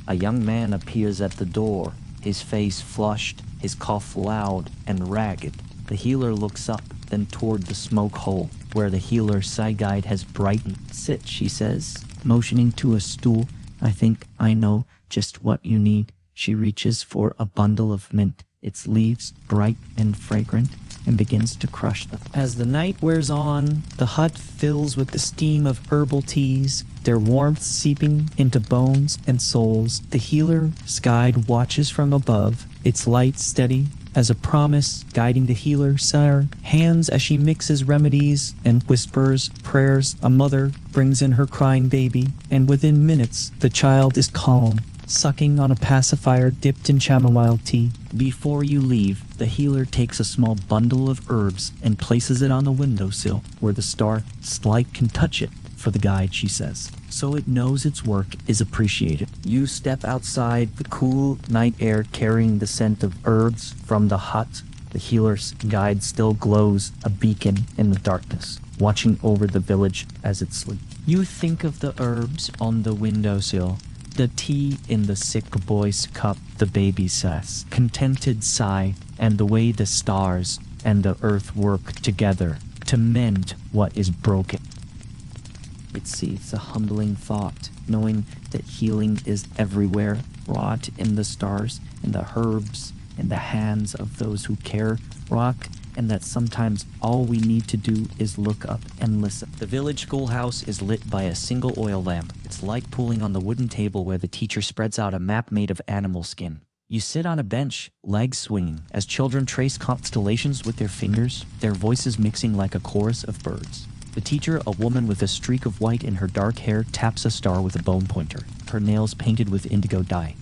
A young man appears at the door, his face flushed, his cough loud and ragged. The healer looks up, then toward the smoke hole, where the healer's side guide has brightened. "Sit," she says, motioning to a stool. "I think I know just what you need." She reaches for a bundle of mint, its leaves bright and fragrant, and begins to crush them. As the night wears on, the hut fills with the steam of herbal teas, their warmth seeping into bones and souls. The healer's guide watches from above, its light steady as a promise, guiding the healer's hands as she mixes remedies and whispers prayers. A mother brings in her crying baby, and within minutes, the child is calm, sucking on a pacifier dipped in chamomile tea. Before you leave, the healer takes a small bundle of herbs and places it on the windowsill, where the starlight can touch it. For the guide, she says, so it knows its work is appreciated. You step outside the cool night air, carrying the scent of herbs from the hut. The healer's guide still glows, a beacon in the darkness, watching over the village as it sleeps. You think of the herbs on the windowsill, the tea in the sick boy's cup, the baby says, contented sigh, and the way the stars and the earth work together to mend what is broken. It's a humbling thought, knowing that healing is everywhere, wrought in the stars, in the herbs, in the hands of those who care, rock, and that sometimes all we need to do is look up and listen. The village schoolhouse is lit by a single oil lamp, its light pooling on the wooden table where the teacher spreads out a map made of animal skin. You sit on a bench, legs swinging, as children trace constellations with their fingers, their voices mixing like a chorus of birds. The teacher, a woman with a streak of white in her dark hair, taps a star with a bone pointer, her nails painted with indigo dye.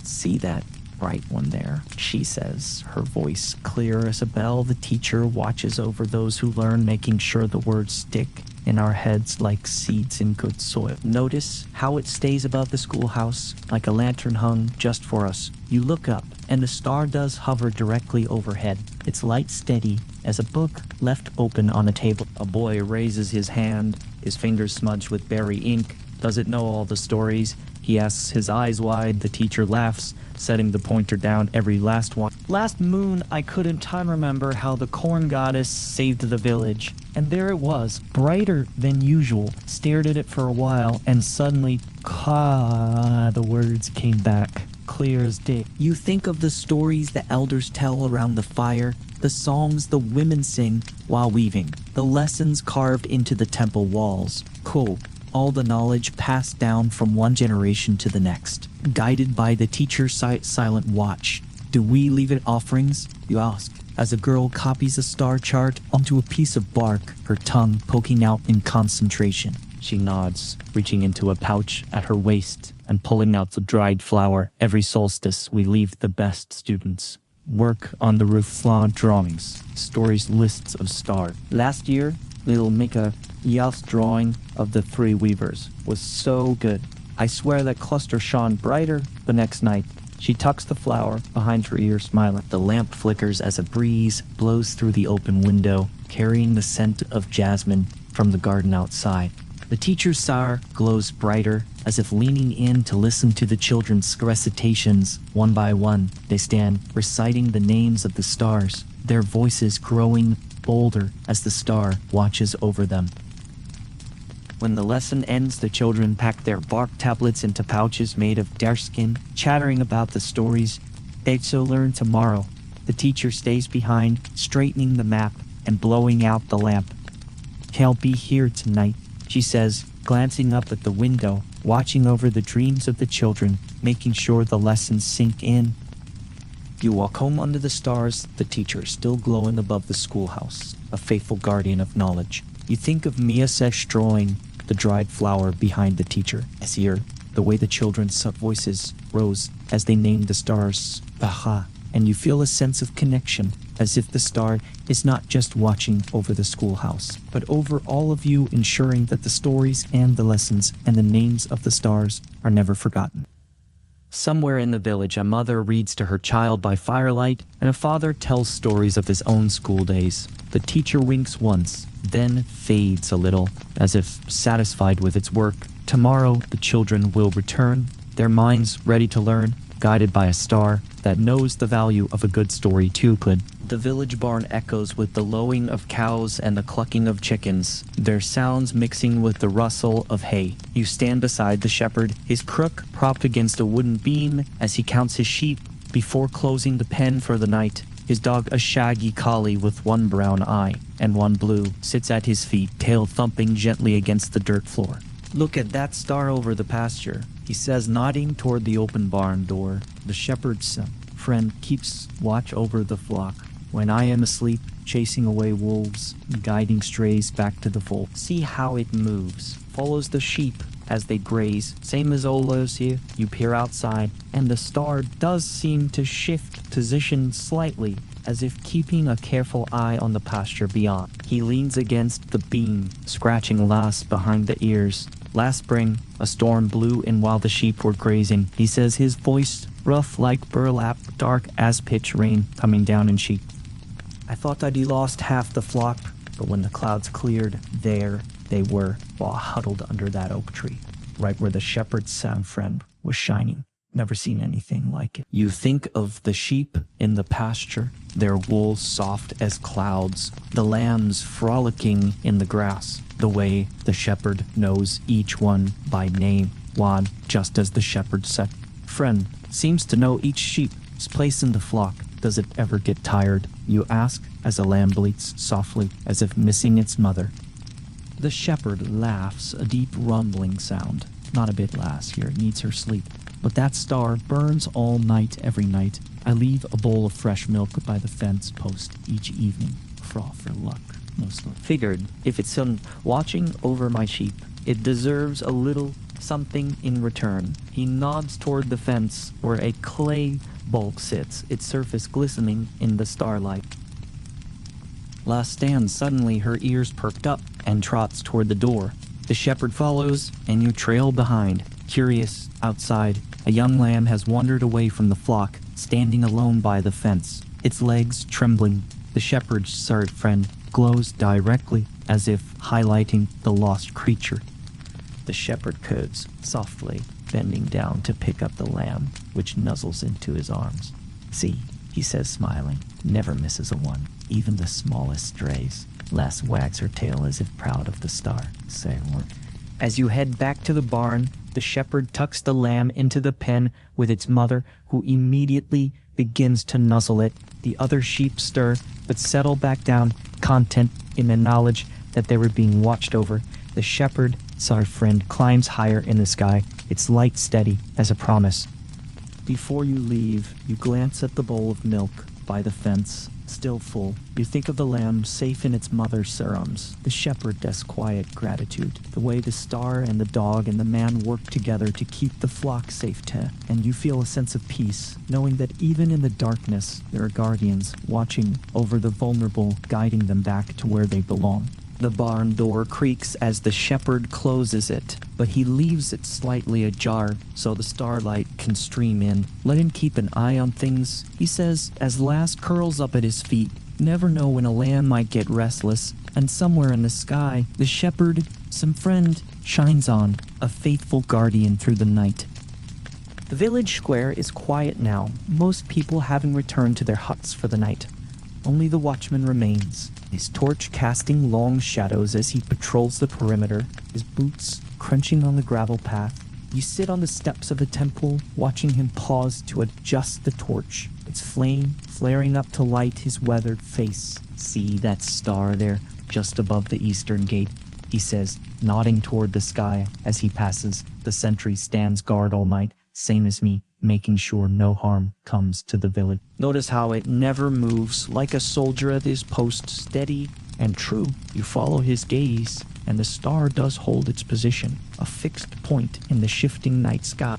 See that bright one there, she says, her voice clear as a bell. The teacher watches over those who learn, making sure the words stick in our heads like seeds in good soil. Notice how it stays above the schoolhouse, like a lantern hung just for us. You look up, and the star does hover directly overhead, its light steady as a book left open on a table. A boy raises his hand, his fingers smudged with berry ink. Does it know all the stories? He asks, his eyes wide. The teacher laughs, setting the pointer down, every last one. Last moon, I couldn't time remember how the corn goddess saved the village. And there it was, brighter than usual. Stared at it for a while, and suddenly, the words came back, clear as day. You think of the stories the elders tell around the fire, the songs the women sing while weaving, the lessons carved into the temple walls. Cool. All the knowledge passed down from one generation to the next, guided by the teacher's silent watch. Do we leave it offerings, you ask, as a girl copies a star chart onto a piece of bark, her tongue poking out in concentration. She nods, reaching into a pouch at her waist and pulling out the dried flower. Every solstice, we leave the best students. Work on the roof flaw drawings, stories, lists of stars. Last year, we'll make a Yath's drawing of the three weavers was so good. I swear that cluster shone brighter the next night. She tucks the flower behind her ear, smiling. The lamp flickers as a breeze blows through the open window, carrying the scent of jasmine from the garden outside. The teacher's star glows brighter, as if leaning in to listen to the children's recitations. One by one, they stand, reciting the names of the stars, their voices growing bolder as the star watches over them. When the lesson ends, the children pack their bark tablets into pouches made of deerskin, chattering about the stories they'd so learn tomorrow. The teacher stays behind, straightening the map and blowing out the lamp. "Can't be here tonight," she says, glancing up at the window, watching over the dreams of the children, making sure the lessons sink in. You walk home under the stars, the teacher still glowing above the schoolhouse, a faithful guardian of knowledge. You think of Miasesh drawing the dried flower behind the teacher. As here, the way the children's sub-voices rose as they named the stars Baha, and you feel a sense of connection, as if the star is not just watching over the schoolhouse, but over all of you, ensuring that the stories and the lessons and the names of the stars are never forgotten. Somewhere in the village, a mother reads to her child by firelight, and a father tells stories of his own school days. The teacher winks once, then fades a little, as if satisfied with its work. Tomorrow, the children will return, their minds ready to learn, guided by a star that knows the value of a good story too could. The village barn echoes with the lowing of cows and the clucking of chickens, their sounds mixing with the rustle of hay. You stand beside the shepherd, his crook propped against a wooden beam as he counts his sheep before closing the pen for the night. His dog, a shaggy collie with one brown eye and one blue, sits at his feet, tail thumping gently against the dirt floor. "Look at that star over the pasture," he says, nodding toward the open barn door. "The shepherd's friend keeps watch over the flock when I am asleep, chasing away wolves, guiding strays back to the fold. See how it moves, follows the sheep as they graze, same as Ola's here." You peer outside, and the star does seem to shift position slightly, as if keeping a careful eye on the pasture beyond. He leans against the beam, scratching Lass behind the ears. "Last spring, a storm blew in while the sheep were grazing," he says, his voice rough like burlap, dark as pitch rain coming down in sheep. I thought I'd lost half the flock, but when the clouds cleared, there they were, all huddled under that oak tree, right where the shepherd's sound friend was shining. Never seen anything like it. You think of the sheep in the pasture, their wool soft as clouds, the lambs frolicking in the grass, the way the shepherd knows each one by name, one, just as the shepherd said. Friend seems to know each sheep's place in the flock. Does it ever get tired? You ask as a lamb bleats softly as if missing its mother. The shepherd laughs, a deep rumbling sound. Not a bit, lass, here, it needs her sleep. But that star burns all night, every night. I leave a bowl of fresh milk by the fence post each evening. Froth for luck, mostly. Figured, if it's watching over my sheep, it deserves a little something in return. He nods toward the fence where a clay bulk sits, its surface glistening in the starlight. La stands suddenly, her ears perked up, and trots toward the door. The shepherd follows, and you trail behind. Curious, outside, a young lamb has wandered away from the flock, standing alone by the fence, its legs trembling. The shepherd's servant friend glows directly, as if highlighting the lost creature. The shepherd coos softly, bending down to pick up the lamb, which nuzzles into his arms. See, he says, smiling, never misses a one, even the smallest strays. Lass wags her tail as if proud of the star. Say what? As you head back to the barn, the shepherd tucks the lamb into the pen with its mother, who immediately begins to nuzzle it. The other sheep stir, but settle back down, content in the knowledge that they were being watched over. The shepherd, our friend, climbs higher in the sky, its light steady as a promise. Before you leave, you glance at the bowl of milk by the fence, still full. You think of the lamb safe in its mother's arms. The shepherd does quiet gratitude, the way the star and the dog and the man work together to keep the flock safe and you feel a sense of peace, knowing that even in the darkness, there are guardians watching over the vulnerable, guiding them back to where they belong. The barn door creaks as the shepherd closes it, but he leaves it slightly ajar so the starlight can stream in. Let him keep an eye on things, he says, as Lass curls up at his feet. Never know when a lamb might get restless, and somewhere in the sky, the shepherd, some friend, shines on, a faithful guardian through the night. The village square is quiet now, most people having returned to their huts for the night. Only the watchman remains, his torch casting long shadows as he patrols the perimeter, his boots crunching on the gravel path. You sit on the steps of the temple, watching him pause to adjust the torch, its flame flaring up to light his weathered face. See that star there, just above the eastern gate, he says, nodding toward the sky as he passes. The sentry stands guard all night, same as me, making sure no harm comes to the village. Notice how it never moves, like a soldier at his post, steady and true. You follow his gaze, and the star does hold its position, a fixed point in the shifting night sky.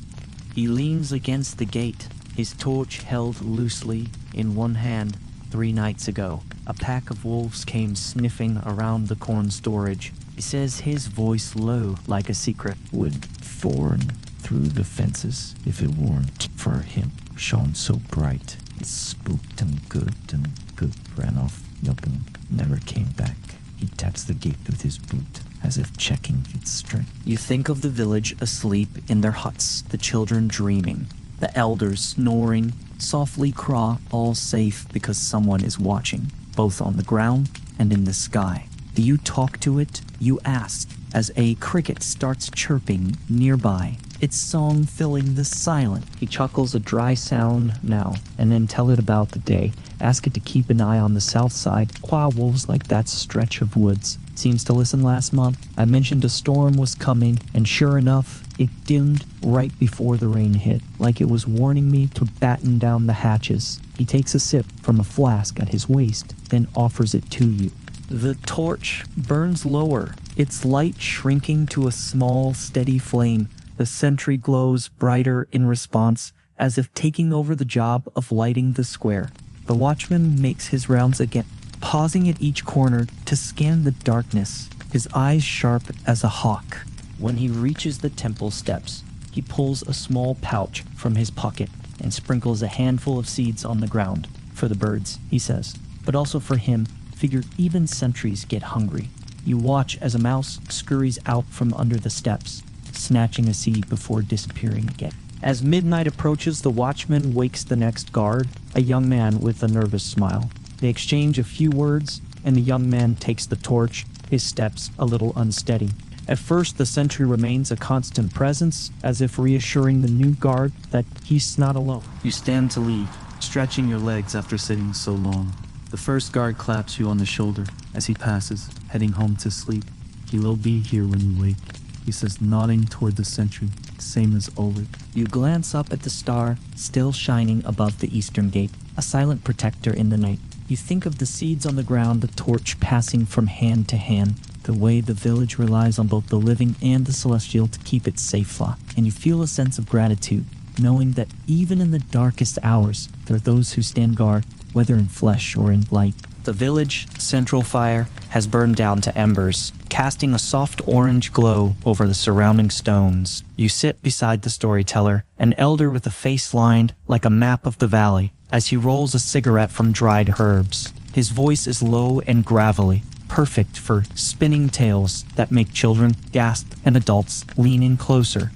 He leans against the gate, his torch held loosely in one hand. 3 nights ago, a pack of wolves came sniffing around the corn storage. He says, his voice low like a secret, would thorn through the fences if it weren't for him. Shone so bright, it spooked him good, and good ran off, and never came back. He taps the gate with his boot, as if checking its strength. You think of the village asleep in their huts, the children dreaming, the elders snoring, softly craw, all safe because someone is watching, both on the ground and in the sky. Do you talk to it? You ask, as a cricket starts chirping nearby, its song filling the silence. He chuckles a dry sound now, and then tell it about the day. Ask it to keep an eye on the south side. Qua wolves like that stretch of woods. Seems to listen last month. I mentioned a storm was coming, and sure enough, it dimmed right before the rain hit, like it was warning me to batten down the hatches. He takes a sip from a flask at his waist, then offers it to you. The torch burns lower, its light shrinking to a small, steady flame. The sentry glows brighter in response, as if taking over the job of lighting the square. The watchman makes his rounds again, pausing at each corner to scan the darkness, his eyes sharp as a hawk. When he reaches the temple steps, he pulls a small pouch from his pocket and sprinkles a handful of seeds on the ground. For the birds, he says. but also for him, figured even sentries get hungry. You watch as a mouse scurries out from under the steps, snatching a seed before disappearing again. As midnight approaches, the watchman wakes the next guard, a young man with a nervous smile. They exchange a few words, and the young man takes the torch, his steps a little unsteady. At first, the sentry remains a constant presence, as if reassuring the new guard that he's not alone. You stand to leave, stretching your legs after sitting so long. The first guard claps you on the shoulder as he passes, heading home to sleep. He will be here when you wake, he says, nodding toward the sentry, same as always. You glance up at the star, still shining above the eastern gate, a silent protector in the night. You think of the seeds on the ground, the torch passing from hand to hand, the way the village relies on both the living and the celestial to keep its safe flock. And you feel a sense of gratitude, knowing that even in the darkest hours, there are those who stand guard, whether in flesh or in light. The village central fire has burned down to embers, casting a soft orange glow over the surrounding stones. You sit beside the storyteller, an elder with a face lined like a map of the valley, as he rolls a cigarette from dried herbs. His voice is low and gravelly, perfect for spinning tales that make children gasp and adults lean in closer.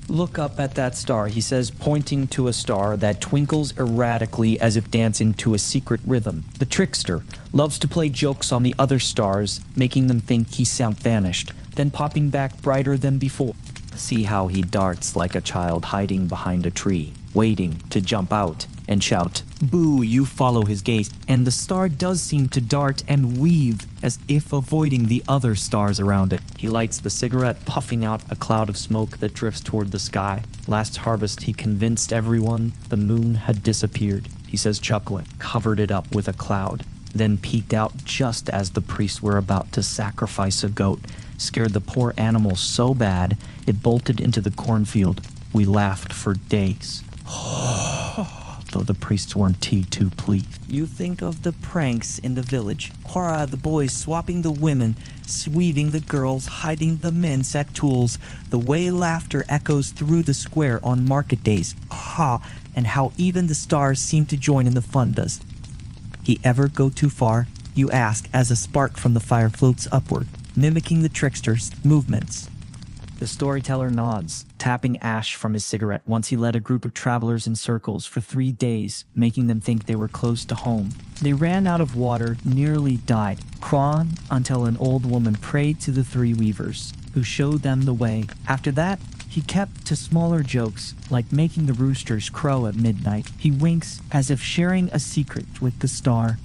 Look up at that star, he says, pointing to a star that twinkles erratically as if dancing to a secret rhythm. The trickster loves to play jokes on the other stars, making them think he's vanished, then popping back brighter than before. See how he darts like a child hiding behind a tree, waiting to jump out and shout, "Boo!" You follow his gaze, and the star does seem to dart and weave as if avoiding the other stars around it. He lights the cigarette, puffing out a cloud of smoke that drifts toward the sky. Last harvest, he convinced everyone the moon had disappeared, he says, chuckling, covered it up with a cloud, then peeked out just as the priests were about to sacrifice a goat, scared the poor animal so bad it bolted into the cornfield. We laughed for days. Though the priests weren't too pleased. You think of the pranks in the village. Horror, the boys swapping the women, sweeping the girls, hiding the men's at tools. The way laughter echoes through the square on market days. And how even the stars seem to join in the fun does. He ever go too far? You ask as a spark from the fire floats upward, mimicking the trickster's movements. The storyteller nods, tapping ash from his cigarette. Once he led a group of travelers in circles for 3 days, making them think they were close to home. They ran out of water, nearly died, crawling until an old woman prayed to the 3 weavers, who showed them the way. After that, he kept to smaller jokes, like making the roosters crow at midnight. He winks as if sharing a secret with the star.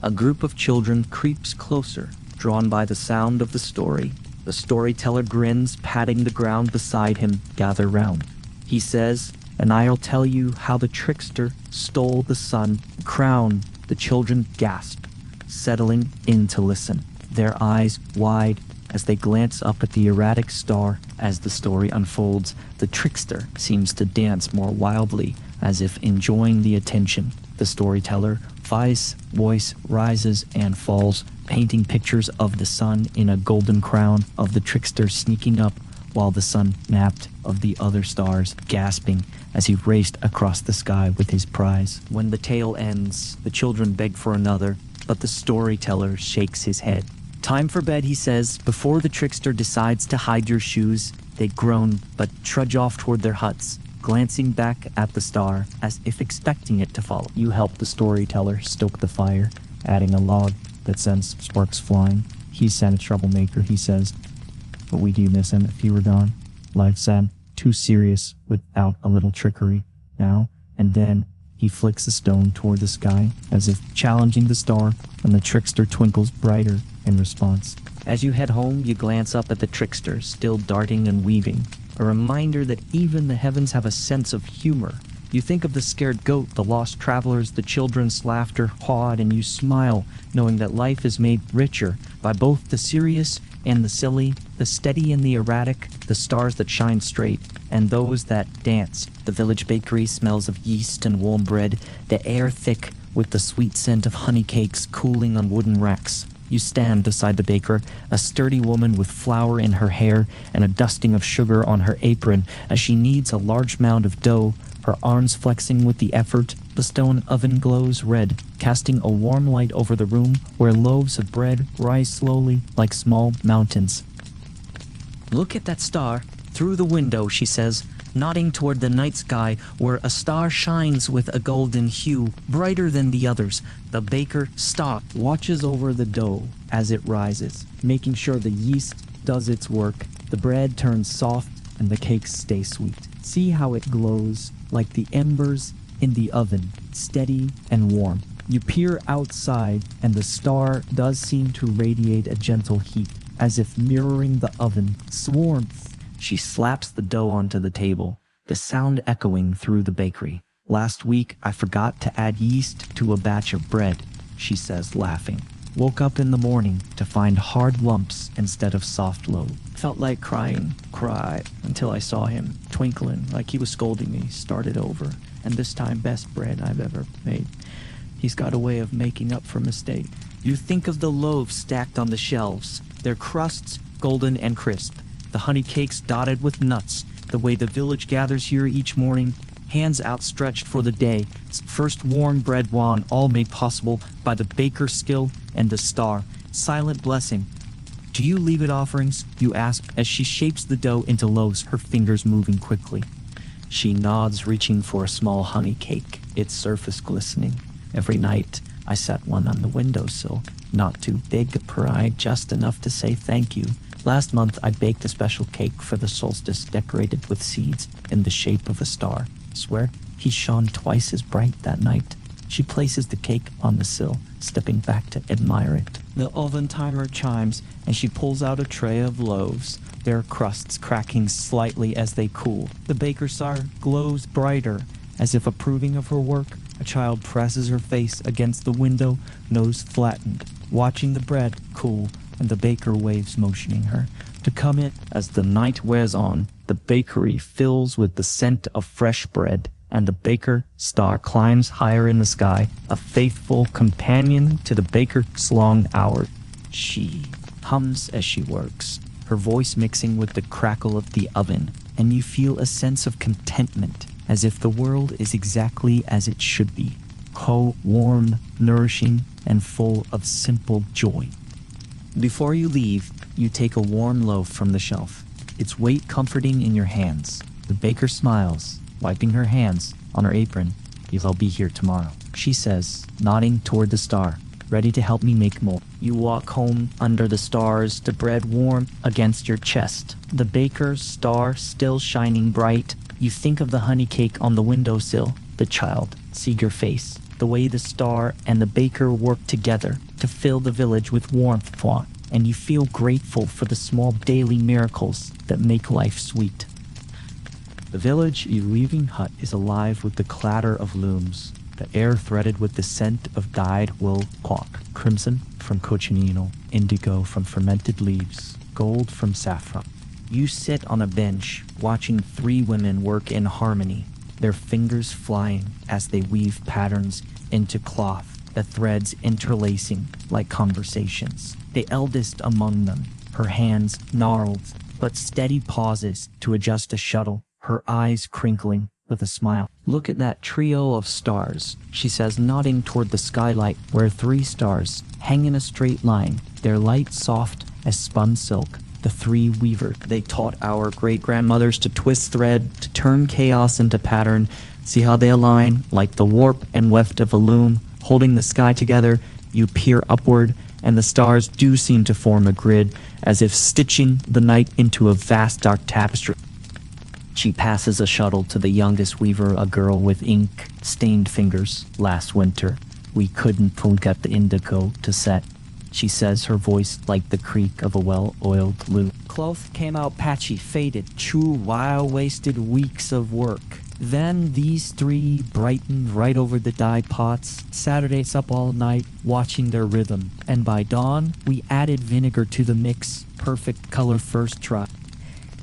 A group of children creeps closer, drawn by the sound of the story. The storyteller grins, patting the ground beside him. Gather round, he says, and I'll tell you how the trickster stole the sun crown. The children gasp, settling in to listen, their eyes wide as they glance up at the erratic star. As the story unfolds, the trickster seems to dance more wildly, as if enjoying the attention. The storyteller voice rises and falls, painting pictures of the sun in a golden crown, of the trickster sneaking up while the sun napped, of the other stars gasping as he raced across the sky with his prize. When the tale ends, the children beg for another, but the storyteller shakes his head. Time for bed, he says. Before the trickster decides to hide your shoes, they groan but trudge off toward their huts, glancing back at the star as if expecting it to follow. You help the storyteller stoke the fire, adding a log that sends sparks flying. He's sad a troublemaker, he says, but we do miss him if he were gone. Life's sad, too serious without a little trickery. Now and then he flicks a stone toward the sky, as if challenging the star, and the trickster twinkles brighter in response. As you head home, you glance up at the trickster, still darting and weaving, a reminder that even the heavens have a sense of humor. You think of the scared goat, the lost travelers, the children's laughter awed, and you smile, knowing that life is made richer by both the serious and the silly, the steady and the erratic, the stars that shine straight, and those that dance. The village bakery smells of yeast and warm bread, the air thick with the sweet scent of honey cakes cooling on wooden racks. You stand beside the baker, a sturdy woman with flour in her hair and a dusting of sugar on her apron as she kneads a large mound of dough, her arms flexing with the effort The stone oven glows red, casting a warm light over the room where loaves of bread rise slowly like small mountains. Look at that star through the window, she says, nodding toward the night sky where a star shines with a golden hue, brighter than the others. The baker Watches over the dough as it rises, making sure the yeast does its work. The bread turns soft and the cakes stay sweet. See how it glows like the embers in the oven, steady and warm. You peer outside and the star does seem to radiate a gentle heat, as if mirroring the oven's warmth. She slaps the dough onto the table, the sound echoing through the bakery. Last week I forgot to add yeast to a batch of bread, she says, laughing. Woke up in the morning to find hard lumps instead of soft loaf. Felt like cried until I saw him, twinkling like he was scolding me. Started over, and this time best bread I've ever made. He's got a way of making up for mistake. You think of the loaves stacked on the shelves, their crusts golden and crisp, the honey cakes dotted with nuts, the way the village gathers here each morning, hands outstretched for the day, first warm bread won, all made possible by the baker's skill and the star. Silent blessing. Do you leave it offerings? You ask as she shapes the dough into loaves, her fingers moving quickly. She nods, reaching for a small honey cake, its surface glistening. Every night, I set one on the windowsill, not too big, pride, just enough to say thank you. Last month, I baked a special cake for the solstice decorated with seeds in the shape of a star. Swear, he shone twice as bright that night. She places the cake on the sill, stepping back to admire it. The oven timer chimes, and she pulls out a tray of loaves, their crusts cracking slightly as they cool. The baker's star glows brighter, as if approving of her work. A child presses her face against the window, nose flattened, watching the bread cool, and the baker waves, motioning her to come in. As the night wears on, the bakery fills with the scent of fresh bread, and the baker star climbs higher in the sky, a faithful companion to the baker's long hours. She hums as she works, her voice mixing with the crackle of the oven, and you feel a sense of contentment, as if the world is exactly as it should be, warm, nourishing, and full of simple joy. Before you leave, you take a warm loaf from the shelf, its weight comforting in your hands. The baker smiles, wiping her hands on her apron. I'll be here tomorrow, she says, nodding toward the star, ready to help me make more. You walk home under the stars, the bread warm against your chest, the baker's star still shining bright. You think of the honey cake on the windowsill, the child, see your face, the way the star and the baker work together to fill the village with warmth, and you feel grateful for the small daily miracles that make life sweet. The village you leaving hut is alive with the clatter of looms, the air threaded with the scent of dyed wool, crimson from cochineal, indigo from fermented leaves, gold from saffron. You sit on a bench, watching three women work in harmony, their fingers flying as they weave patterns into cloth, the threads interlacing like conversations. The eldest among them, her hands gnarled, but steady pauses to adjust a shuttle, her eyes crinkling with a smile. Look at that trio of stars, she says, nodding toward the skylight where three stars hang in a straight line, their light soft as spun silk. The three weavers. They taught our great-grandmothers to twist thread, to turn chaos into pattern. See how they align, like the warp and weft of a loom, holding the sky together. You peer upward, and the stars do seem to form a grid, as if stitching the night into a vast dark tapestry. She passes a shuttle to the youngest weaver, a girl with ink-stained fingers. Last winter, we couldn't get the indigo to set, she says, her voice like the creak of a well-oiled loop. Cloth came out patchy, faded, true while-wasted weeks of work. Then these three brightened right over the dye pots. Saturdays up all night, watching their rhythm. And by dawn, we added vinegar to the mix. Perfect color first try.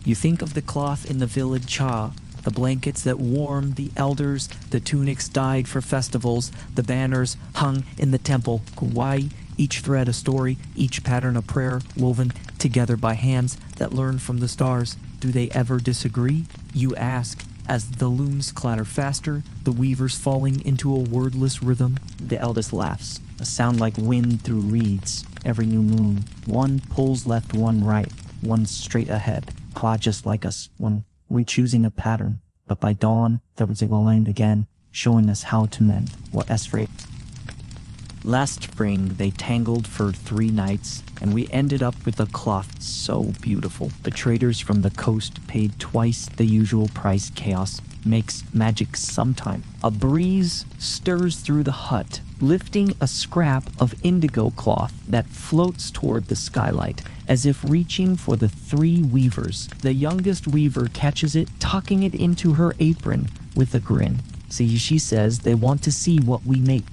You think of the cloth in the village the blankets that warmed the elders, the tunics dyed for festivals, the banners hung in the temple. Kauai, each thread a story, each pattern a prayer, woven together by hands that learn from the stars. Do they ever disagree? You ask, As the looms clatter faster, the weavers falling into a wordless rhythm. The eldest laughs, a sound like wind through reeds. Every new moon, one pulls left, one right, one straight ahead. Just like us, when we choosing a pattern. But by dawn, there was a line again, showing us how to mend what Esfrey. Last spring, they tangled for 3 nights, and we ended up with a cloth so beautiful. The traders from the coast paid twice the usual price. Chaos makes magic sometime. A breeze stirs through the hut, lifting a scrap of indigo cloth that floats toward the skylight, as if reaching for the 3 weavers. The youngest weaver catches it, tucking it into her apron with a grin. See, she says they want to see what we make.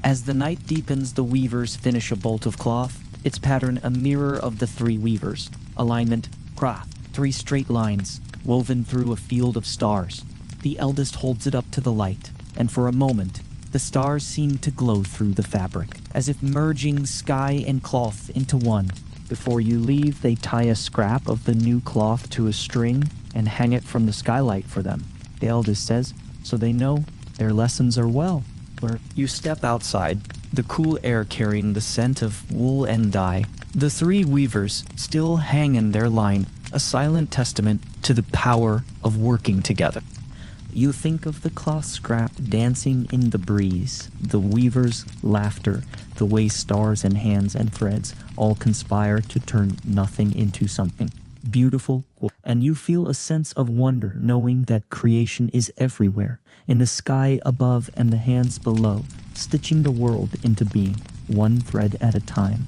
As the night deepens, the weavers finish a bolt of cloth, its pattern a mirror of the 3 weavers. Alignment, craft, 3 straight lines, woven through a field of stars. The eldest holds it up to the light, and for a moment, the stars seem to glow through the fabric, as if merging sky and cloth into one. Before you leave, they tie a scrap of the new cloth to a string and hang it from the skylight for them. The eldest says, so they know their lessons are well. Where you step outside, the cool air carrying the scent of wool and dye. The 3 weavers still hang in their line, a silent testament to the power of working together. You think of the cloth scrap dancing in the breeze, the weavers' laughter, the way stars and hands and threads all conspire to turn nothing into something beautiful, and you feel a sense of wonder knowing that creation is everywhere, in the sky above and the hands below, stitching the world into being, one thread at a time.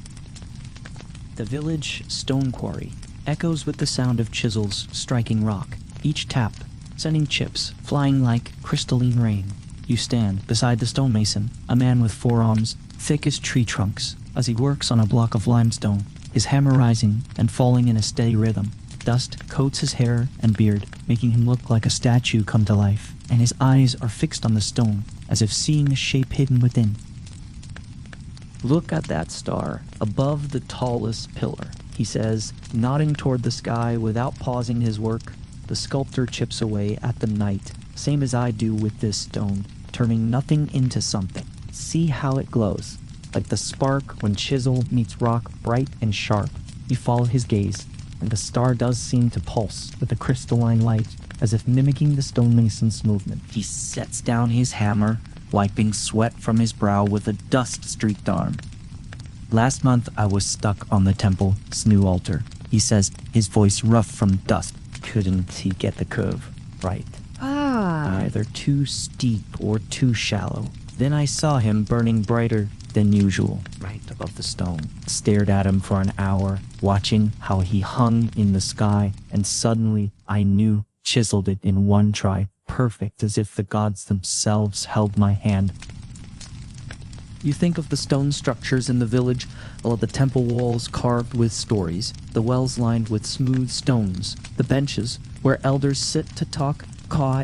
The village stone quarry echoes with the sound of chisels striking rock, each tap sending chips flying like crystalline rain. You stand beside the stonemason, a man with forearms thick as tree trunks, as he works on a block of limestone, his hammer rising and falling in a steady rhythm. Dust coats his hair and beard, making him look like a statue come to life, and his eyes are fixed on the stone, as if seeing a shape hidden within. Look at that star, above the tallest pillar, he says, nodding toward the sky without pausing his work. The sculptor chips away at the night, same as I do with this stone, turning nothing into something. See how it glows, like the spark when chisel meets rock, bright and sharp. You follow his gaze, and the star does seem to pulse with a crystalline light, as if mimicking the stonemason's movement. He sets down his hammer, wiping sweat from his brow with a dust-streaked arm. Last month I was stuck on the temple's new altar, he says, his voice rough from dust. Couldn't he get the curve right? Either too steep or too shallow. Then I saw him burning brighter than usual, right above the stone. Stared at him for an hour, watching how he hung in the sky, and suddenly I knew, chiseled it in one try, perfect as if the gods themselves held my hand. You think of the stone structures in the village, all of the temple walls carved with stories, the wells lined with smooth stones, the benches where elders sit to talk,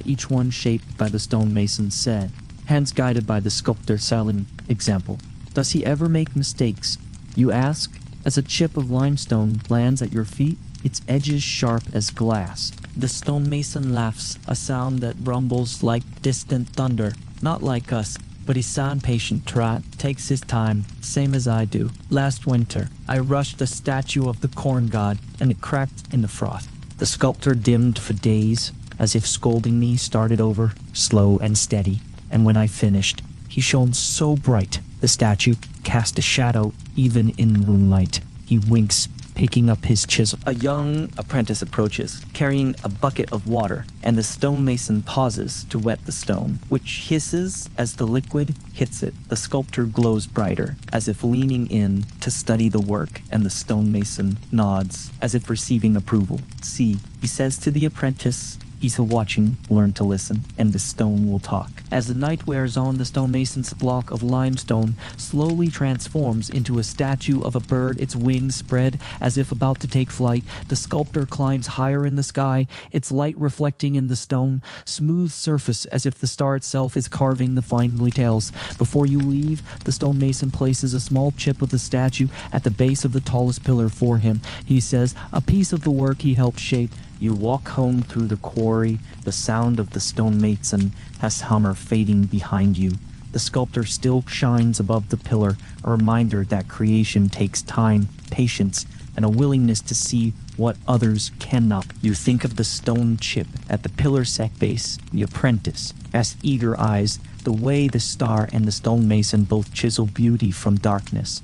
each one shaped by the stonemason said, hands guided by the sculptor's silent example. Does he ever make mistakes? You ask, as a chip of limestone lands at your feet, its edges sharp as glass. The stonemason laughs, a sound that rumbles like distant thunder, not like us. But his sound patient trot takes his time, same as I do. Last winter, I rushed the statue of the corn god, and it cracked in the frost. The sculptor dimmed for days, as if scolding me, started over, slow and steady. And when I finished, he shone so bright, the statue cast a shadow even in moonlight. He winks, picking up his chisel. A young apprentice approaches, carrying a bucket of water, and the stonemason pauses to wet the stone, which hisses as the liquid hits it. The sculptor glows brighter, as if leaning in to study the work, and the stonemason nods, as if receiving approval. See, he says to the apprentice, he's watching, learn to listen, and the stone will talk. As the night wears on, the stonemason's block of limestone slowly transforms into a statue of a bird, its wings spread as if about to take flight. The sculptor climbs higher in the sky, its light reflecting in the stone, smooth surface as if the star itself is carving the fine details. Before you leave, the stonemason places a small chip of the statue at the base of the tallest pillar for him. He says, a piece of the work he helped shape, You walk home through the quarry, the sound of the stonemason has hammer fading behind you. The sculptor still shines above the pillar, a reminder that creation takes time, patience, and a willingness to see what others cannot. You think of the stone chip at the pillar set base, the apprentice, as eager eyes, the way the star and the stonemason both chisel beauty from darkness.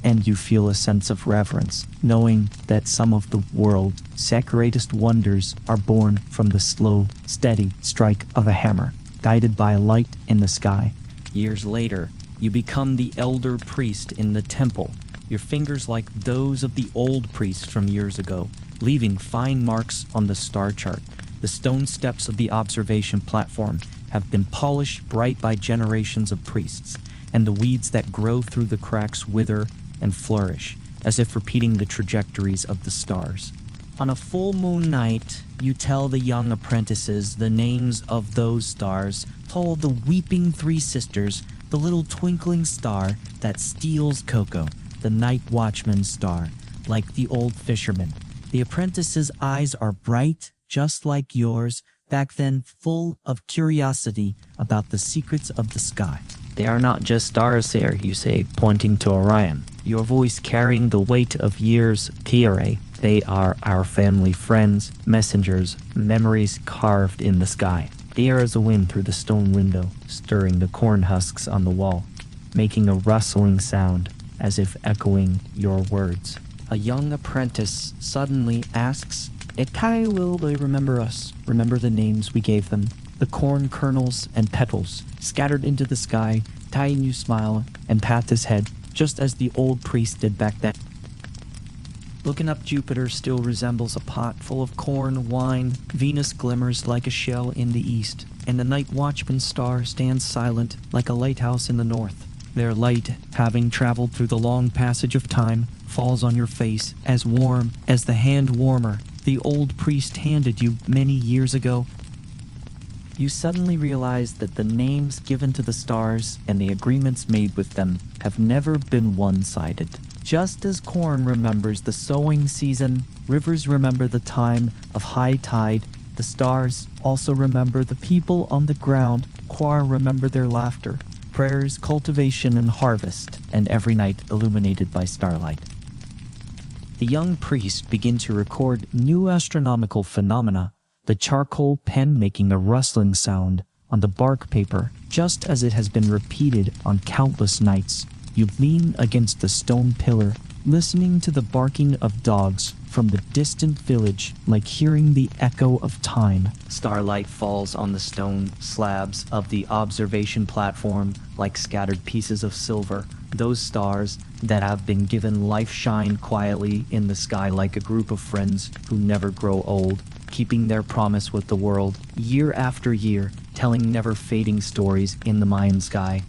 And you feel a sense of reverence, knowing that some of the world's greatest wonders are born from the slow, steady strike of a hammer, guided by a light in the sky. Years later, you become the elder priest in the temple, your fingers like those of the old priests from years ago, leaving fine marks on the star chart. The stone steps of the observation platform have been polished bright by generations of priests, and the weeds that grow through the cracks wither and flourish, as if repeating the trajectories of the stars. On a full moon night, you tell the young apprentices the names of those stars, told the weeping three sisters, the little twinkling star that steals cocoa, the night watchman's star, like the old fisherman. The apprentices' eyes are bright, just like yours, back then full of curiosity about the secrets of the sky. They are not just stars there, you say, pointing to Orion, your voice carrying the weight of years. Tiare, they are our family friends, messengers, memories carved in the sky. There is a wind through the stone window, stirring the corn husks on the wall, making a rustling sound, as if echoing your words. A young apprentice suddenly asks, "Ekai, will they remember us? Remember the names we gave them? The corn kernels and petals scattered into the sky." Tainu smile and pat his head, just as the old priest did back then. Looking up, Jupiter still resembles a pot full of corn, wine. Venus glimmers like a shell in the east, and the night watchman star stands silent like a lighthouse in the north. Their light, having traveled through the long passage of time, falls on your face as warm as the hand warmer the old priest handed you many years ago. You suddenly realize that the names given to the stars and the agreements made with them have never been one-sided. Just as corn remembers the sowing season, rivers remember the time of high tide, the stars also remember the people on the ground. Choir remember their laughter, prayers, cultivation, and harvest, and every night illuminated by starlight. The young priest began to record new astronomical phenomena, the charcoal pen making a rustling sound on the bark paper, just as it has been repeated on countless nights. You lean against the stone pillar, listening to the barking of dogs from the distant village, like hearing the echo of time. Starlight falls on the stone slabs of the observation platform like scattered pieces of silver. Those stars that have been given life shine quietly in the sky like a group of friends who never grow old, keeping their promise with the world year after year, telling never-fading stories in the Mayan sky.